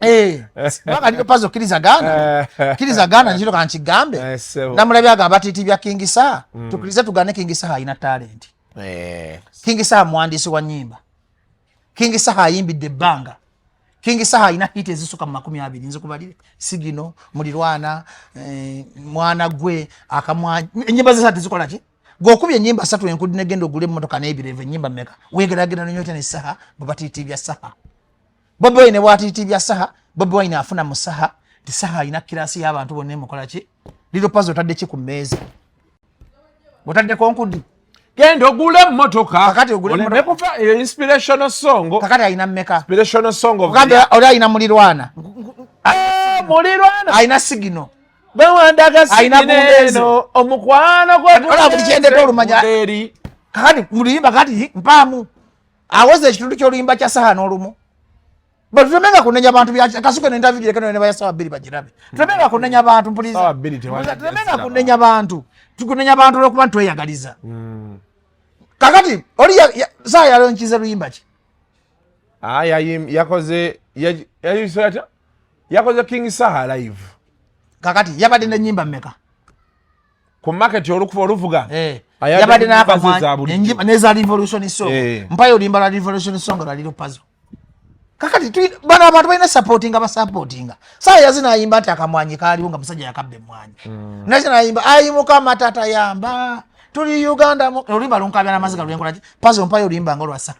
baka liro pozi okkiriza gaana nkiro kankigambe namulabye agamba tiitibya King Saha tukirize tugane King Saha alina talent King Saha muwandiisi wa nnyimba King Saha ayimbidde ebbanga King Saha alina hit ezisuka mu 20 nze kubalire sigino mulirwana mwana gwe akamwa ennyimba ze satu zikola ki gokubye ennyimba 3 enkudi negendo gule mmotoka n'ebireve ennyimba meka wegeragera n'onyota ne Saha bwatitibya Saha Bobi Wine bwatitibya Saha Bobi Wine afuna mu Saha ti Saha alina kirasi y'abantu bonna emukola ki liro pazo otadde ki ku mmeeza otadde konkudi genda ogule mmotoka kakati ogule mmotoka kufa inspirational song kakati alina mmeka inspirational song of kakati oli alina mulirwana mulirwana alina sigino bewandaga alina bundezo omukwano ola buli kyende tolumanya kakati muliyimba kakati mpaamu awoze ekitundu ky'oluyimba kya Saha n'olumu batutemenga kunenya abantu kasuke n'interview lekano ne bayasawa bbiri bagirabe tutemenga kunenya abantu mpuliza tutemenga kunenya abantu tukunenya abantu olwokuba ntweyagaliza kakati oli Saha yalonkiza luyimba ki yakoze King Saha live kakati yabadde n'ennyimba mmeka ku market olukuva oluvuga yabadde n'akamwanyi neza revolution song mpayo olimba la revolution song la liro puzzle kakati bano abantu balina supportinga basupportinga Saha yazina ayimba nti akamwanyi kaaliwo nga musajja yakabba emmwanyi nazina ayimba ayimuka matata yamba tuli Uganda olimba lunkabya n'amaziga lwenkola ki puzzle mpayo olimba nga olwa Saha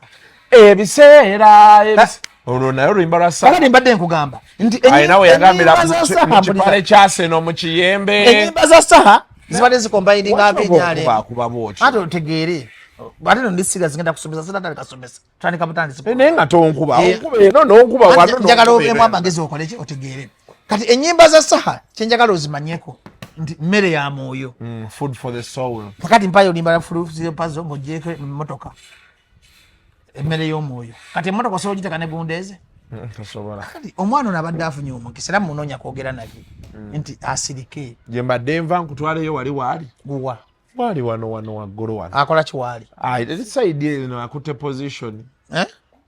ebiseera olwo naye oluyimba lwa Saha kakati mbadde nkugamba nti ayinawe yagambira mu kipale kya Seno mu Kiyembe ennyimba za Saha zibadde zikombayininga abenyale ate otegeere ate no ndisiga zigenda kusomesa sitata kasomesa tandika butandisi naye nga tonkuba eno nonkuba wano njagala ogemu amagezi okole ki otegeere kati ennyimba za Saha kyenjagala ozimanyeko nti mmere ya mwoyo food for the soul kakati mpayo olimba la fulu pazo ng'ogyeko emmotoka emmere y'omwoyo kati emmotoka osobola ogiteeka ne bundeeze tosobola kati omwana ono abadde afunye omukisa era munoonya kwogera naye nti asirike gye mbadde nva nkutwaleyo wali waali guwa waali wano waggulu wano akola kiwaali saidi eno akutte position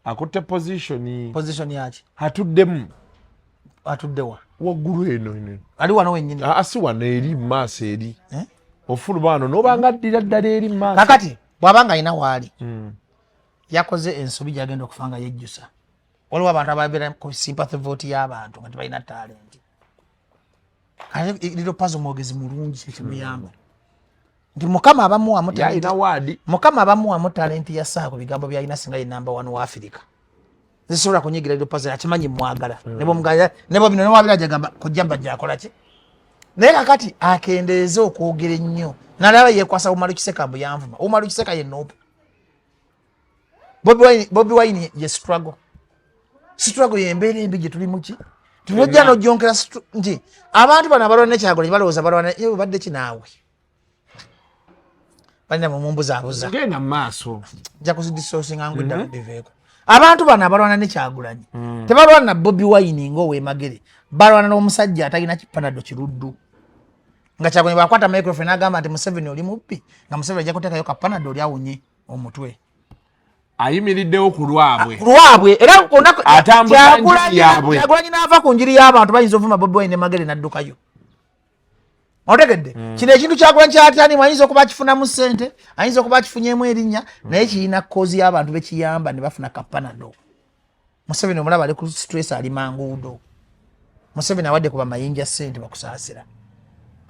akutte position yaki atuddemu atuddewa waggulu eno ali wano wennyini si wano eri mumaaso eri ofuluba wano nobanga addira ddala eri mumaaso kakati bw'abanga alina waali yakoze ensobi gyagenda okufa nga yejjusa waliwo abantu ababeera ku sympathy vote y'abantu nga tebalina talenti kati liro pazo mwogezi mulungi ekimuyamba nti mukama abamuwamu talenti ya Saha ku bigambo byalina singa ye number 1 wa Africa zisobola kunyigira liro pazo akimanyi mwagala nebo bino newabira jagamba kujjamba gyakola ki naye kakati akendeeza okwogera ennyo nalaba yekwasa Omar Kisekambu yanvuma Omar Kiseka ye nope Bobi Wine ye struggle yembeera embi gye tuli muki tunojja n'ojjonkera nti abantu bano abalwana Kyagulanyi balowooza balwana badde ki naawe balina mumbuzabuza genda mu maaso nja kuzidisoosinga ngudda biveeko abantu bano abalwana ne Kyagulanyi tebalwana na Bobi Wine ng'ow'emagere balwana n'omusajja atalina kipanado kiruddu nga Kyagulanyi bwakwata microphone n'agamba nti Museveni oli mubbi nga Museveni ajja kuteekayo kapanado oli awunye omutwe ayimiriddewo ku lwabwe era atambula njiri yaabwe Kyagulanyi n'ava ku njiri y'abantu bayinza ovuma Bobi Wine Magere n'addukayo otegedde kino ekintu Kyagulanyi kyatanimu ayinza okuba akifunamu ssente ayinza okuba akifunyemu erinnya naye kirina kozi y'abantu bekiyamba ne bafuna kapanado Museveni omulaba ali ku stress ali manguudo Museveni awadde kuba mayinja ssente bakusaasira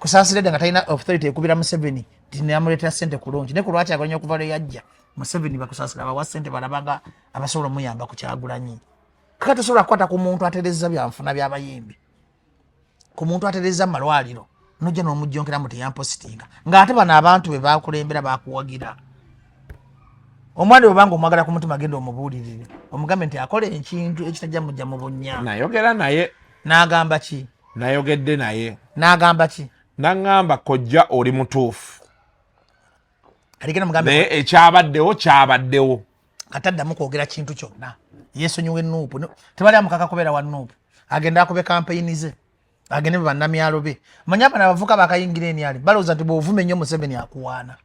kusaasira nga talina authority ekubira Museveni tinamuleetera ssente kulungi ne ku lwaki aganya okuva lwe yajja Museveni bakusaasira bawa ssente balabanga abasobola omuyamba ku Kyagulanyi. Kaka tosobola kukwata ku muntu atereza byanfuna by'abayimbi, ku muntu atereza malwaliro nojja n'omujjonkera mu teyampositinga ng'ate bano abantu be bakulembera bakuwagira. Omwana bwebanga omwagala ku mutima genda omubuulirire omugambe nti akole ekintu ekitajja mujja mu bunnya. Nayogera naye N'agamba ki? Nayogedde naye N'agamba ki? N'angamba kojja oli mutuufu aligenda mugambe naye ekyabaddewo kyabaddewo kataddamu kwogera kintu kyonna. Yeesonyiwa Nuupu tebali amukaka kubeera wa Nuupu agenda akube kampeyini ze agende mu bannamyalo be. Manya bano abavuka bakayingira NRM balowooza nti bw'ovuma ennyo Museveni akuwaana.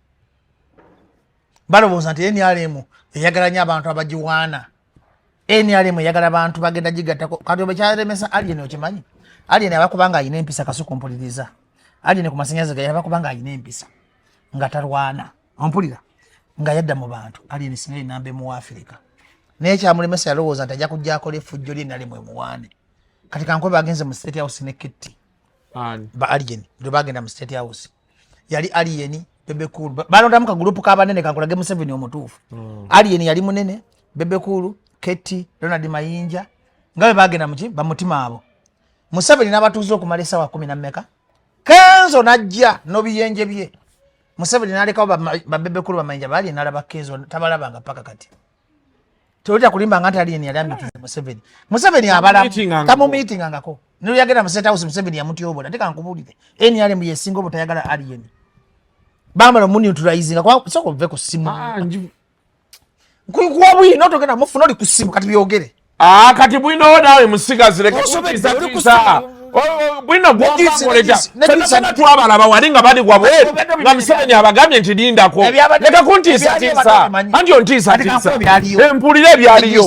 Balowooza nti NRM eyagala nnyo abantu abagiwaana. NRM eyagala abantu bagenda gigattako. Kati bwekyaremesa Alien okimanyi? Alien abakubanga ayina empisa Kasuku mpuliriza. Alien ku masannyalaze ga abakubanga ayina empisa nga talwana. Ompulira nga yadda mu bantu Alien singa inambe mu Afrika. N'ekyamulemesa yalowooza nti ajja kujja akola effujjo lye NRM emuwaane. Kati kankobe bagenze mu State House ne Ketty. Ba Alien ndo bagenda mu State House. Yali Alien Bebe Cool. Balondamu ka group k'abanene kankolage Museveni omutuufu. Alien yali munene, Bebe Cool, Ketty, Ronald Mayinja. Ngabe bagenda muki bamutima abo. Museveni n'abatuuze okumala essaawa 10 mmeka. Kenzo najja n'obiyenje bye. Museveni n'alekawo ba Bebe Cool Bamayinja bali n'alaba Kenzo tabalabanga paka kati. Tolita kulimba ngati Alien yali amitize Museveni. Museveni abala tamu meeting angako. Nilo yagenda mu State House Museveni yamutyobola. Teka nkubulire. NRM yesinga obutayagala Alien. Bamba no muni uturayizinga kwa soko ve ku simu. Kuwa bwino togenda mufuna oli ku simu kati byogere. Kati bwino nawe musigazire kisa. Bwino gw'akoleta. Tena twabalaba wali nga bali gwa bweru. Nga Museveni abagambye nti lindako. Leka kuntiisa tiisa. Andi ontiisa tiisa. Empulire ebyaliyo.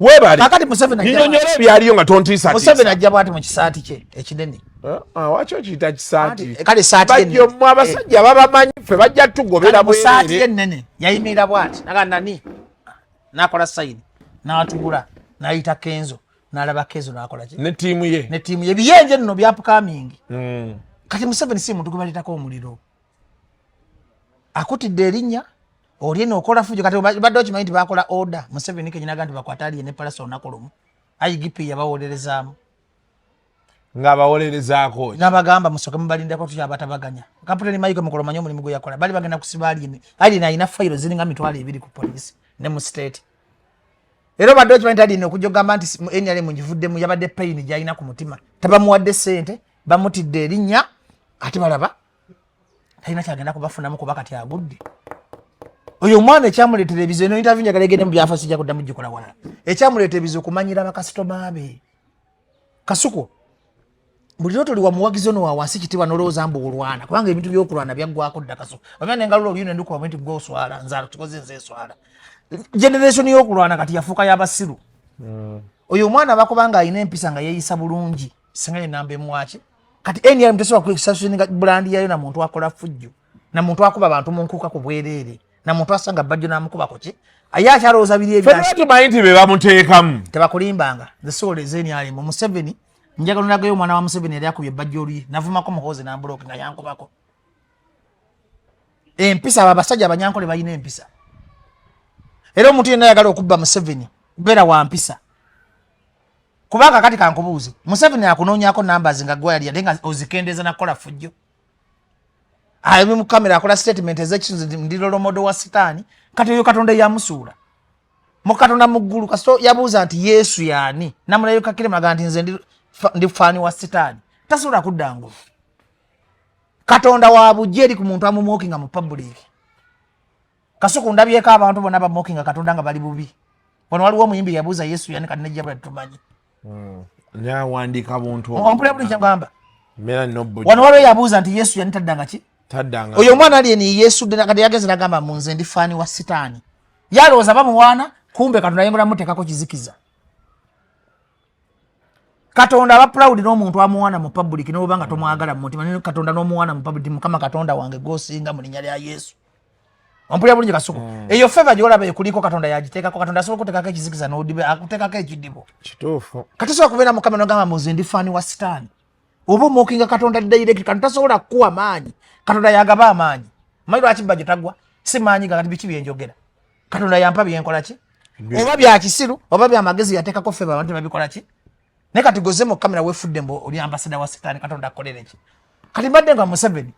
Webali. Kakati Museveni ajja. Nyonyole ebyaliyo nga tontiisa tiisa. Museveni ajja bwati mu kisaati kye ekinene. Wakyo kiyita kisaati. Kale saati ennene. Bajjo mu abasajja babamanyi ffe bajja tugobera bwerere. Saati ennene yayimirira bwati. Naga nani? Nakola sayini. N'atubula. N'ayita Kenzo. N'alaba Kenzo n'akola ki? Ne tiimu ye. Ne tiimu ye biyenje nno bya upcoming. Kati Museveni si muntu gwebalirako omuliro. Akutidde erinnya oli n'okola fujo kati badde okimanyi nti bakola order. Museveni kenyinaga nti bakwata Alien ne Palace olunaku lumu. IGP yabawolerezaamu. Ng'abawolerezaako. N'abagamba musoke mubalindako tukyabatabaganya. Kapiteni Michael Mukolomanyi omulimu gwe yakola. Bali bagenda kusiba Alien. Alien ayina fayiro ziringa 200 ku police ne mu state. Era badde okimanyi Alien okujogamba nti NRM ngivuddemu yabadde pain gy'alina ku mutima. Tabamuwadde ssente bamutidde erinnya ate balaba talina kyagenda kubafunamu kuba kati agudde. Oyo omwana ekyamuleetera ebizo eno interview njagala egende mu byafa sijja kuddamu gikola wala. Ekyamuleetera ebizo okumanyira bakasitoma be. Kasuku buli lwoto liwa muwagizi ono wa wansi kitiibwa n'olowooza mbu olwana kubanga ebintu by'okulwana byaggwako dda Kasuku. Omwana engalula oluyino endukuba bwenti gw'oswala nzaala tukoze nze eswala. Generation y'okulwana kati yafuuka y'abasiru. Oyo omwana bakubanga alina empisa nga yeeyisa bulungi singa ye namba emwaki. Kati NRM tesobola kwekisasuninga brand yayo na muntu akola fujjo na muntu akuba abantu mu nkuuka ku bwereere na muntu asanga bajjo n'amukubako ki aye akyalowooza biri ebyaki. Ffe tumanyi nti be bamuteekamu. Tebakulimbanga zisobola ez'NRM Museveni njagala nagayo omwana wa Museveni yali akubye bajjo oli navumako muhoozi n'ambuloke nga yankubako. Empisa abo abasajja abanyankole balina empisa. Era omuntu yenna ayagala okubba Museveni beera wa mpisa. Kubanga kati kankubuuze Museveni akunoonyako numbers nga gwe yali nga ozikendeeza nakola fujjo. Ayo mu kamera akola statement ez'ekisunzi ndiro lomodo wa sitaani kati oyo Katonda yamusuula. Mu Katonda mu ggulu kasito yabuuza nti Yesu yaani namulayo kakire maganti nze ndi faani wa sitaani. Tasobola kudda ngulu. Katonda wa bujje eri ku muntu amumwokinga mu public. Kasuku ndabyeko abantu bonna bamwokinga Katonda nga bali bubi. Wano waliwo omuyimbi yabuuza Yesu yaani kati nejja bwe tumanyi. Nyawandiika buntu ompulira buli kyagamba. Mera nobbo. Wano waliwo yabuuza nti Yesu yaani taddanga ki? Taddanga. Oyo omwana ali ni Yesu kati yageze nagamba mu nze ndi faani wa sitaani. Yalowooza bamuwaana kumbe Katonda yengula muteekako kizikiza. Katonda aba proud n'omuntu amuwaana mu public n'oba nga tomwagala mu mutima ne Katonda n'omuwaana mu public Mukama Katonda wange gw'osinga mu linnya lya Yesu. Ompulira bulungi Kasuku. Eyo favor gy'olaba ekuliko Katonda yagiteekako. Katonda asobola okuteekako ekizikiza n'odibe akuteekako ekidibo. Kituufu. Kati sobola kubeera Mukama n'ogamba mu nze ndi faani wa sitaani. oba mokinga katonda direct katonda sobola kuwa maanyi katonda yagaba amaanyi mailo achibba jitagwa si maanyi gakati bichi byenjogera katonda yampa byenkola ki oba bya kisiru oba bya magezi yateka ko feba abantu babikola ki ne kati gozemo kamera wefudde mbo oli ambassador wa Satan katonda akolere ki kati mbadde nga Museveni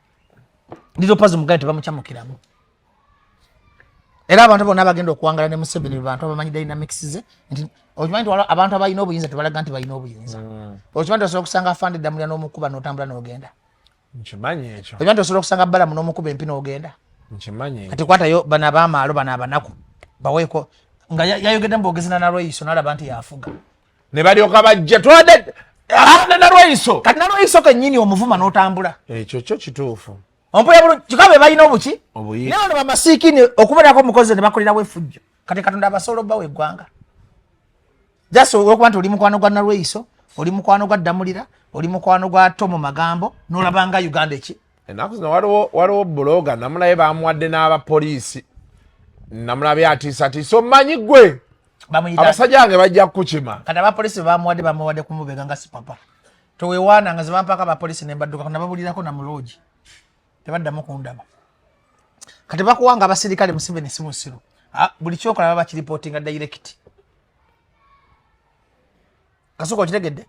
ndiro pazo mugante bamukyamukiramu era abantu bonna bagenda okuwangala ne Museveni bantu abamanyi dynamics ze nti okimanyi abantu abayina obuyinza tebalaga nti bayina obuyinza okimanyi osobola okusanga afande damulya n'omukuba n'otambula n'ogenda nkimanyi ekyo okimanyi osobola okusanga balamu n'omukuba empi n'ogenda nkimanyi kati kwatayo bano abamaalo bano abanaku baweeko nga yayogedde mbogezina na Lweiso n'alaba nti yafuga ne balyoka bajja twade na Lweiso kati na Lweiso kennyini omuvuma n'otambula ekyo kyo kituufu ompoya bulungi kikabe balina obuki Obuyi. naye ono bamasiikini okubeerako omukozi ne bakolerawo effujjo kati katonda abasobola obbawo eggwanga just olwokuba nti oli mukwano gwa Nalweiso oli mukwano gwa Damulira oli mukwano gwa Tomo Magambo n'olabanga Uganda eki ennaku zino waliwo buloga namulabe bamuwadde n'abapoliisi namulabe atiisatiisa omumanyi gwe abasajja bange bajja kukima kati abapoliisi bamuwadde kumubega nga si papa towewaana nga zebampaka abapoliisi ne mbadduka nababulirako na muloogi tebaddamu kundaba kati bakuwanga abasirikale Museveni si musiru buli kyokola baba bakiripootinga direct kasuka okitegedde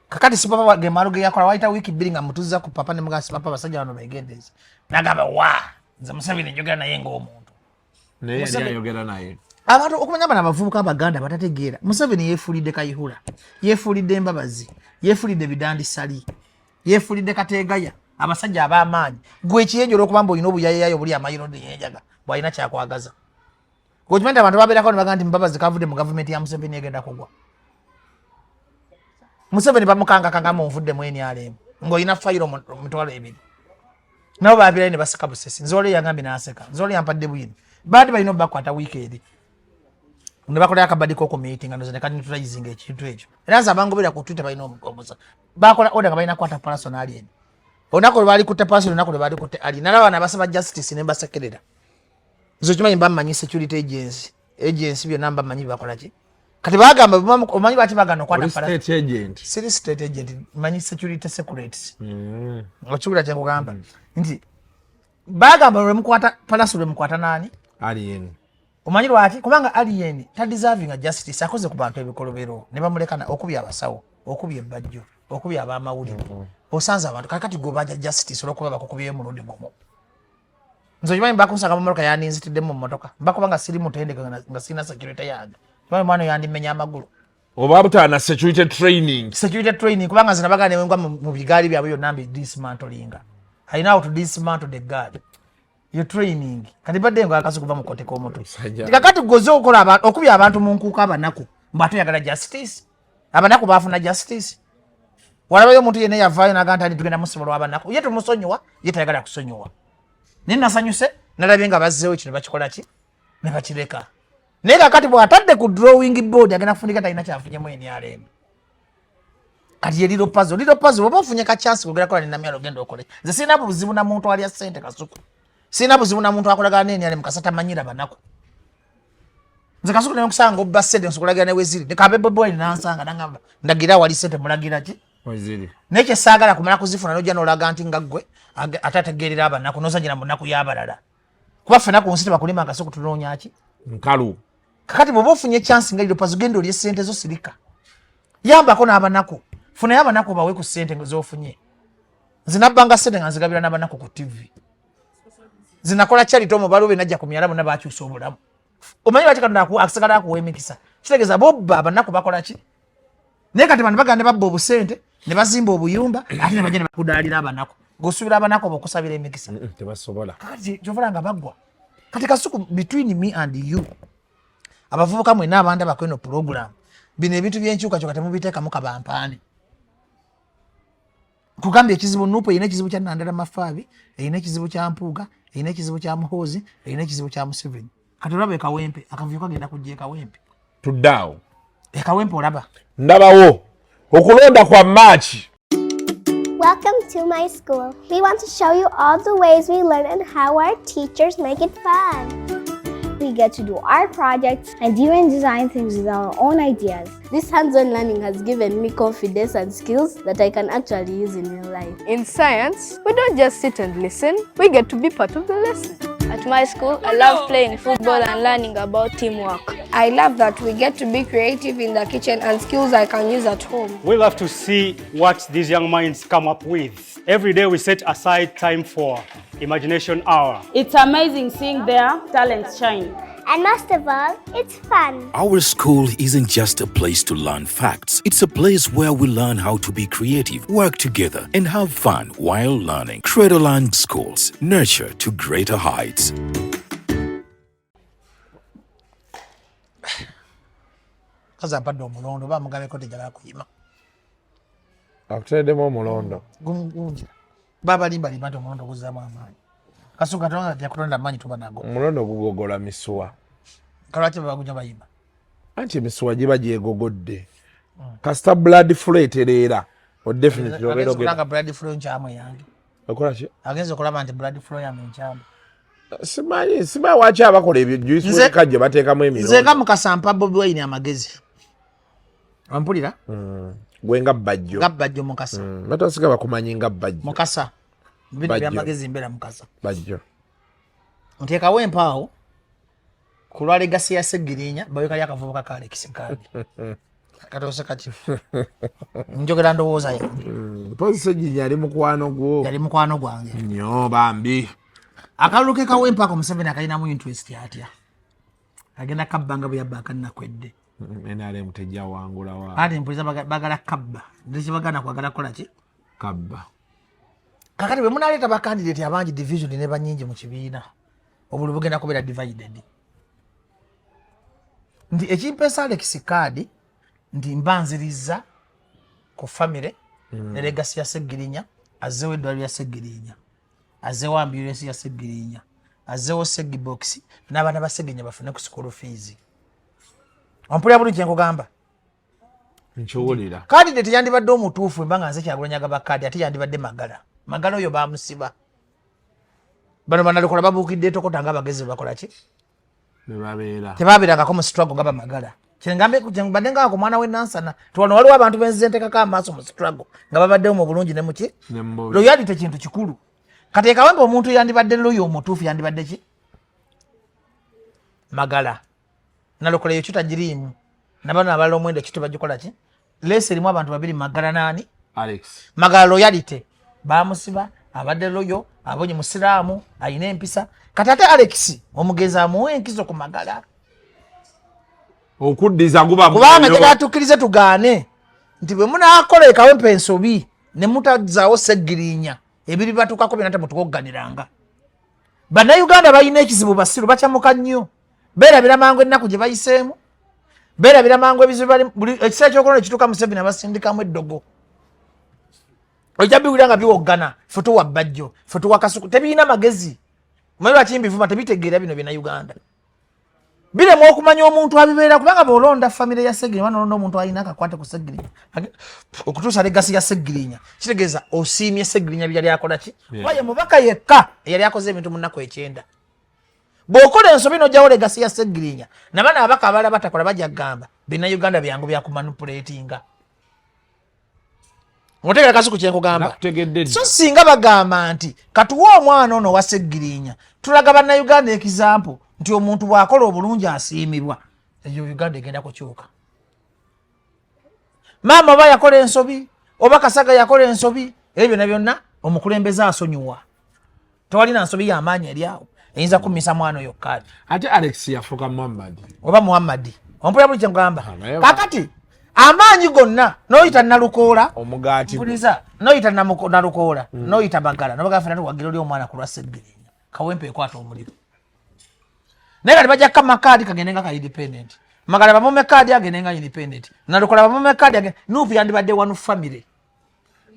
kakati si papa ge maalo ge yakola waita wiki bbiri nga mutuza ku papa ne mugasi papa basajja bano begendeezi nagamba wa nze Museveni njogera naye ng'omuntu naye yali ayogera naye abantu okumanya bano abavubuka abaganda batategeera Museveni yeefuulidde Kayihura yeefuulidde Mbabazi yeefuulidde Bidandisali yeefuulidde Kateegaya abasajja ab'amaanyi gwe ekiyenjera okuba mbu olina obuyayayo buli amayiro neyenjaga bw'alina kyakwagaza gwekimanyi abantu babeerako ne bagamba nti Mbabazi kavudde mu gavumenti ya Museveni egenda kugwa Museveni bamukangakanga munvudde mu NRM ng'olina fayiro mitwalo ebiri nabo baabirayo ne baseka busesi nzoole yangambye n'aseka nzoole yampadde bwini baadde balina obakwata wiikeeri ne bakola akabadiko ku meeting ano zene kanitulizing ekintu ekyo era nze abangobera ku Twitter balina omusa bakola order nga balina kwata personal alien onako bali kutte personal onako bali kutte alien nalaba nabasaba justice ne basekerera nzo kimanyi bammanyi security agency byo namba manyi bakola ki kati bagamba omanyi bati bagano kwata state agent siri state agent manyi security secrets ochukula cyangu gamba nti bagamba ole mukwata personal mukwata nani alien omanyi lwaki kubanga alien ta deserving justice akoze ku bantu ebikolobero ne bamulekana okubya abasawo okubya ebbajjo okubya abamawulire osanza abantu kakati go baja justice olwokuba bakukubye mulundi gumu nzo yimanyi bakunsanga mu motoka yaninzitidde mu motoka bakubanga siri mutendeka nga sina security yange yimanyi mwana yandimenya amagulu oba butaana security training kubanga zina bagane wengwa mu bigaali byabwe byonna mbi dismantling I know how to dismantle the guard your training kati badde ngo akazi kuva mu kote ko moto kakati gozo okola abantu okubya abantu mu nkuuka abanaku mbatu yagala justice abanaku bafuna justice walabayo omuntu yene yavaayo nagamba nti tugenda musomero abanaku ye tumusonyiwa ye tayagala kusonyiwa nina nasanyuse nalabye nga bazzeewo ekino bakikola ki ne bakireka naye kakati bw'atadde ku drawing board agenda kufunika talina kyafunyemu NRM kati ye liro puzzle oba ofunye ka chance kugera kola ninamyalo genda okole nze sina buzibu na muntu alya ssente Kasuku sina buzibu na muntu akolagana NRM kasata manyira banaku nze Kasuku ne nkusanga obba ssente nsukulagana ne weziri ne kabebe boy nansanga nangamba ndagira wali ssente mulagira ki weziri neke saagala kumala kuzifuna nojja n'olaga nti nga ggwe atategeerera abanaku n'ozanyira mu nnaku y'abalala kuba ffena ku nsi tebakulima Kasuku tunoonya ki nkalu kakati bw'oba ofunye chance nga liro pazo genda olye ssente zo sirika yambako n'abanaku funayo abanaku bawe ku ssente z'ofunye zinabbanga ssente nga nzigabira n'abanaku ku TV zinakola charity omu baliwo benajja ku myala bonna bakyusa obulamu omanyi lwaki Katonda akusagala akuwa emikisa kitegeeza bobba abanaku bakola ki naye kati bano bagenda ne babba obusente ne bazimba obuyumba ate ne bajja ne bakudaalira abanaku ng'osuubira abanaku oba okusabira emikisa tebasobola kati kyovala nga baggwa kati Kasuku between me and you abavubuka mwenna abandi abakweno program bino ebintu by'enkyukakyuka temubiteekamu kabampaani kugambye ekizibu Nuupu erina ekizibu kya Nandala Mafaabi erina ekizibu kya Mpuuga erina ekizibu kya Muhoozi erina ekizibu kya Museveni kati olaba ekawempe akavuyo kagenda kujja ekawempe tuddaawo ekawempe olaba ndabawo okulonda kwa March. Welcome to my school. We want to show you all the ways we learn and how our teachers make it fun. we get to do our projects and even design things with our own ideas. This hands-on learning has given me confidence and skills that I can actually use in real life. In science, we don't just sit and listen, we get to be part of the lesson. At my school, I love playing football and learning about teamwork. I love that we get to be creative in the kitchen and skills I can use at home. We love to see what these young minds come up with. Every day we set aside time for Imagination Hour. It's amazing seeing their talents shine. And most of all, it's fun. Our school isn't just a place to learn facts. It's a place where we learn how to be creative, work together, and have fun while learning. Cradleland Schools, nurture to greater heights. Kaza paddo mulondo ba mugabe ko tejala kuyima. Akutedemo mulondo. Gungunja. Baba limba limato mulondo kuzamu amaanyi. Kasuka tonga ya kutonda amaanyi tuba nago. Mulondo gugogola misuwa. Kalati baba kuja bayima. Anti misuwa jiba jegogodde. Kasita blood flow eterera. O definitely ogero ge. Kanga blood flow nchamu yange. Okola ki? Agenze okulaba anti blood flow yange nchamu. Siba wacha abakola ebyo juice wekajje bateekamu emiro. Nze ka mukasampa Bobi Wine amagezi. Wampulira? Gwenga bajjo. Gabajjo mukasa. Batosika bakumanyi nga bajjo. Mukasa. Bino bya magezi mbera mukasa. Bajjo. Nteeka wempaawo. Kulwa legacy ya Segirinya bayoka yakavubuka kale kisikali. Katose kati. Njogera ndowooza ya. Pozi Segirinya yali mukwano gwo. Yali mukwano gwange. Nnyo bambi. Akaluke ka wempako Museveni akalina mu interest atya. Agenda kabbanga bwe yabaka nakwedde. NRM tejja wangula wa. Ati mpuliza bagala kabba. Ndichi bagana kwagala kola ki? Kabba. Kakati bwe munaleeta ba candidate abangi division ne banyingi mu kibiina. Obulu bugenda kubeera divided. Ndi ekimpesa Alex Kadi ndi mbanziriza ku family ne legacy ya Segirinya azewe eddwaliro ya Segirinya azewe ambulance ya Segirinya azewe Segi box n'abaana ba Segirinya bafune ku school fees. Wampulira bulungi kye nkugamba. Nkiwulira. Candidate yandibadde omutuufu mbanga nze Kyagulanyi ba kadi ate yandibadde Magala. Magala oyo bamusiba. Bano banalikola babuukidde tokota nga bagezi bakola ki? Tebabeerangako mu struggle nga Bamagala. Kyengambye nga ku mwana w'Enansana tuwano waliwo abantu benzize nteekako amaaso mu struggle nga babaddewo mu bulungi ne muki? Loyalty kintu kikulu. Kateekawo mbe omuntu yandibadde loyo omutuufu yandibadde ki? Magala. Nalokola yo kitagirimu. Nabano abalala omwendo kito bagikola ki? Lese erimu abantu babiri Magala nani? Alex. Magala loyalty. Bamusiba abadde loyo abonye musiraamu ayina empisa katate Alex omugeza amuwe enkizo ku Magala okuddiza guba kubanga tebatukirize tugaane nti bwe munaakola ekawempe ensobi ne mutazaawo Segirinya ebiri batukako byonna temutukoganiranga. Bannayuganda balina ekizibu basiru bakyamuka nnyo beerabira mangu ennaku gye bayiseemu beerabira mangu ebizibu bali buli ekiseera ky'okulonda ekituuka Museveni abasindikamu eddogo. Ojabiwira nga biwoggana foto wa bajjo foto wa kasuku tebiina magezi mwe bakimbivuuma tebitegeera bino bina Uganda biremu okumanya omuntu abibeera kubanga bw'olonda famire ya Segirinya wanalonda omuntu alina akakwate ku Segirinya okutuusa legacy ya Segirinya kitegeeza osiimye Segirinya byali akola ki waye mubaka yekka eyali akoze ebintu mu nnaku 9 bw'okola ensobi n'ojjawo legacy ya Segirinya nabana abaka abalala batakola bajja kugamba bina Uganda byangu byakumanipulatinga. Mutega kasuku kye nkugamba. So singa bagamba nti katuwa omwana ono wa Segirinya tulaga bannayuganda example nti omuntu bw'akola obulungi asiimibwa eyo Uganda egenda kukyuka. Maama oba yakola ensobi oba Kasaga yakola ensobi ebyo na byonna omukulembeze asonyiwa. Tewalina nsobi y'amaanyi eri awo eyinza kummisa mwana oyo kadi. Ate Alex yafuuka Muhammad oba Muhammad ompulira buli kye nkugamba kakati amaanyi gonna noyita nalukoola omugaati puliza noyita nalukoola noyita Magala nabagafana tuwagira oli omwana ku lwa Segirinya kawempe ekwata omuliro naye kati bajja kama kadi kagende nga ka independent Magala bamume kadi agende nga independent nalukoola bamume kadi agende nuupu yandibadde wanu family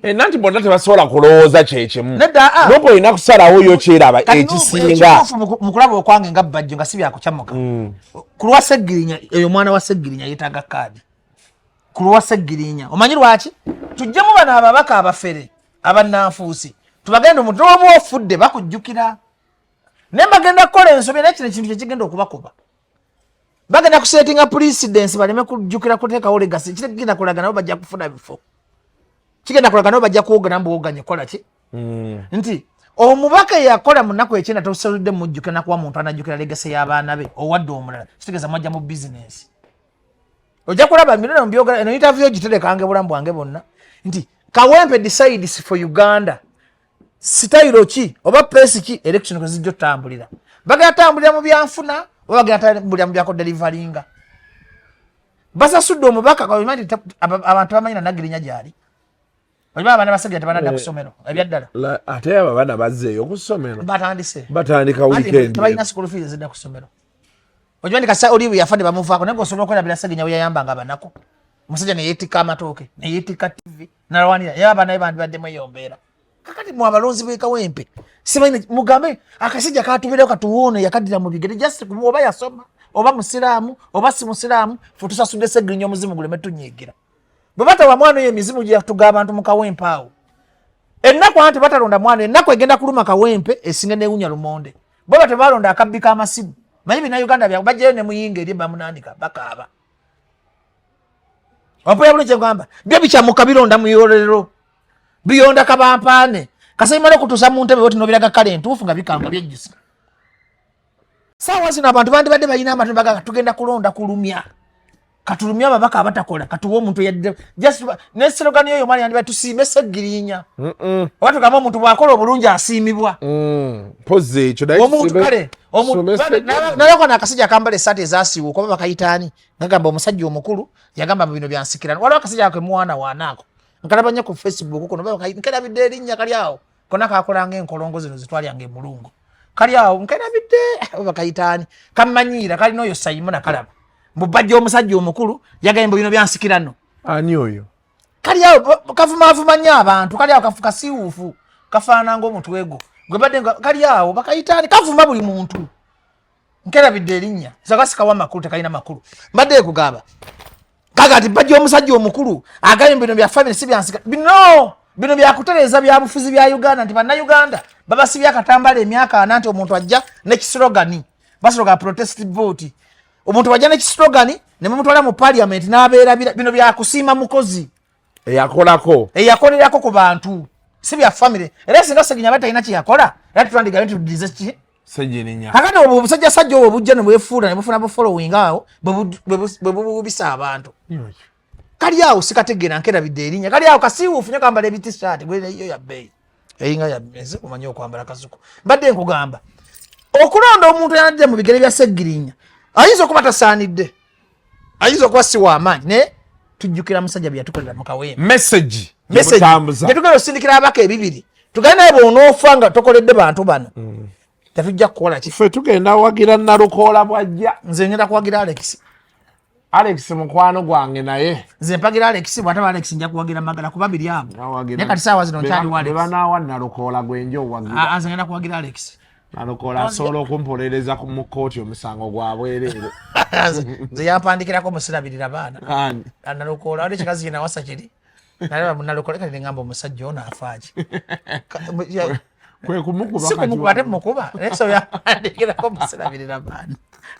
nanti bonna tebasobola kulowooza kyekimu nopo olina kusalawo yo kyeraba ekisinga mukulaba okwange nga bajjo nga si byakukyamuka ku lwa Segirinya eyo omwana wa Segirinya yeetaaga kadi kulwa Segirinya omanyi lwaki tujjemu bano ababaka abafere abannanfuusi tubagenda omuntu oba ofudde bakujjukira ne bagenda kukola ensobi era kino ekintu kyekigenda okubakuba bagenda kusettinga precedence baleme kujjukira kuteekawo legacy kigenda kulaga nabo bajja kufuna bifo kigenda kulaga nabo bajja kuwogana mbuwoganye kola ki nti omubaka yakola mu nnaku ekyenda tosoludde mujjukira nakuwa muntu anajjukira legacy y'abaana be owadde omulala kitegeeza mwajja mu business ojja kulaba mirino mbyogera eno interview giterekange bulamu bwange bonna nti Kawempe decides for Uganda sitayiro ki oba place ki election ko zijjo tambulira bagenda tambulira mu byanfuna oba bagenda tambulira mu byako deliveringa basa suddo omubaka kwa imani abantu bamanyina nagirinya jali Oba abana basajja tebanadda ku ssomero ebyaddala ate abo abana bazzeeyo ku ssomero batandika weekend tebalina school fees zidda ku ssomero ojwani kasa olibu yafadde bamuvaako naye osobola okwera bila sagenya yayambanga abanako musajja ne yeetika amatooke ne yeetika TV nalwanira yaba naye bandibadde mweyombeera kakati mu abalonzi b'e Kawempe simanyi mugambe akasajja katubireko katuwone yakadira mu bigere just oba yasoma oba musiraamu oba si musiraamu futusasudde segirinya omuzimu guleme tunyigira bwe batawa mwana oyo emizimu gye yatuga abantu mu Kawempe awo ennaku anti batalonda mwana ennaku egenda kuluma Kawempe esinga newunya lumonde bo batebalonda akabbi k'amasimu manyi bina Uganda bya bajjayo ne muyinga eri bamunandika bakaaba wapoya bulungi ngamba byo bichamuka bironda mu yorero biyonda kabampane kasayimale kutusa mu ntebe woti nobiraga kale ntufu nga bikanga byejisa sawa zina abantu bandi badde bayina amatu baga tugenda kulonda kulumya katulumya babaka abatakola katuwo omuntu yadde just ne slogan yoyo mali yandi batusiime segirinya watu kama omuntu bwakola obulungi asiimibwa poze ekyo dai omuntu kale omuntu nalako nakasijja kambale sate ezasiwo kuba bakayitani ngagamba omusajja omukulu yagamba mu bino byansikirana wala akasijja ke mwana wanako nkalabanya ku Facebook kuno bakayitana bidde erinnya kali awo kona kakolanga enkolongo zino zitwalyange mulungu kali awo nkabidde bakayitani kamanyira kali noyo Simon akalaba mubajja omusajja omukulu yagamba bino byansikirano ani oyo kali awo kavuma nnyo abantu kali awo kafuka siwufu kafaana ng'omutwego gwe badde kali awo bakayitani kavuma buli muntu nkerabidde erinnya zakasikawa makulu tekalina makulu mbadde kugamba kakati bajja omusajja omukulu agambye bino bya family si byansika bino byakutereza bya bufuzi bya Uganda nti bannayuganda babasibya akatambala emyaka 4 nti omuntu ajja n'ekisirogani basoga protest vote omuntu wajja n'ekisirogani ne mumutwala mu parliament n'abeera bino byakusiima mukozi eyakolerako ku bantu si bya family era singa Seginya batalina kyeyakola era tutwandigayo nti tudize ki Segirinya kakati obwo obusajja obwo bujja ne bwefuula ne bufuna bu following awo bwe bubisa abantu kali awo sikategeera nkerabidde erinnya kali awo kasiiwuufu nyo kambala ebitishati gwera iyo ya bbeeyi eyinga ya mmeze omanyi okwambala kasuku mbadde nkugamba okulonda omuntu yanadde mu bigere bya Segirinya ayinza okuba tasaanidde ayinza okuba si w'amaanyi naye tujjukira musajja bye yatukolera mu Kawempe message netugenda osindikira abaka ebibiri tugenda naye bw'onoofa nga tokoledde bantu bano tetujja kukola ki ffe tugenda wagira Nalukoola bwajja nze ngenda kuwagira Alex mukwano gwange naye nze mpagira Alex bw'ataba Alex nja kuwagira Magala kuba biri abo naye kati saawa zino nkyali wa Alex banaawa Nalukoola gwenje owagira nze ngenda kuwagira Alex Nalukoola asobola okumpolereza mu kkooti omusango gwa bwereere nze yampandikirako musirabirira baana Nalukoola wali kikazi kina wasa kiri nalaba Nalukoola kati ngamba omusajja ono afaaki kwe kumukuba sikumukuba temukuba eso yampandikirako musirabirira baana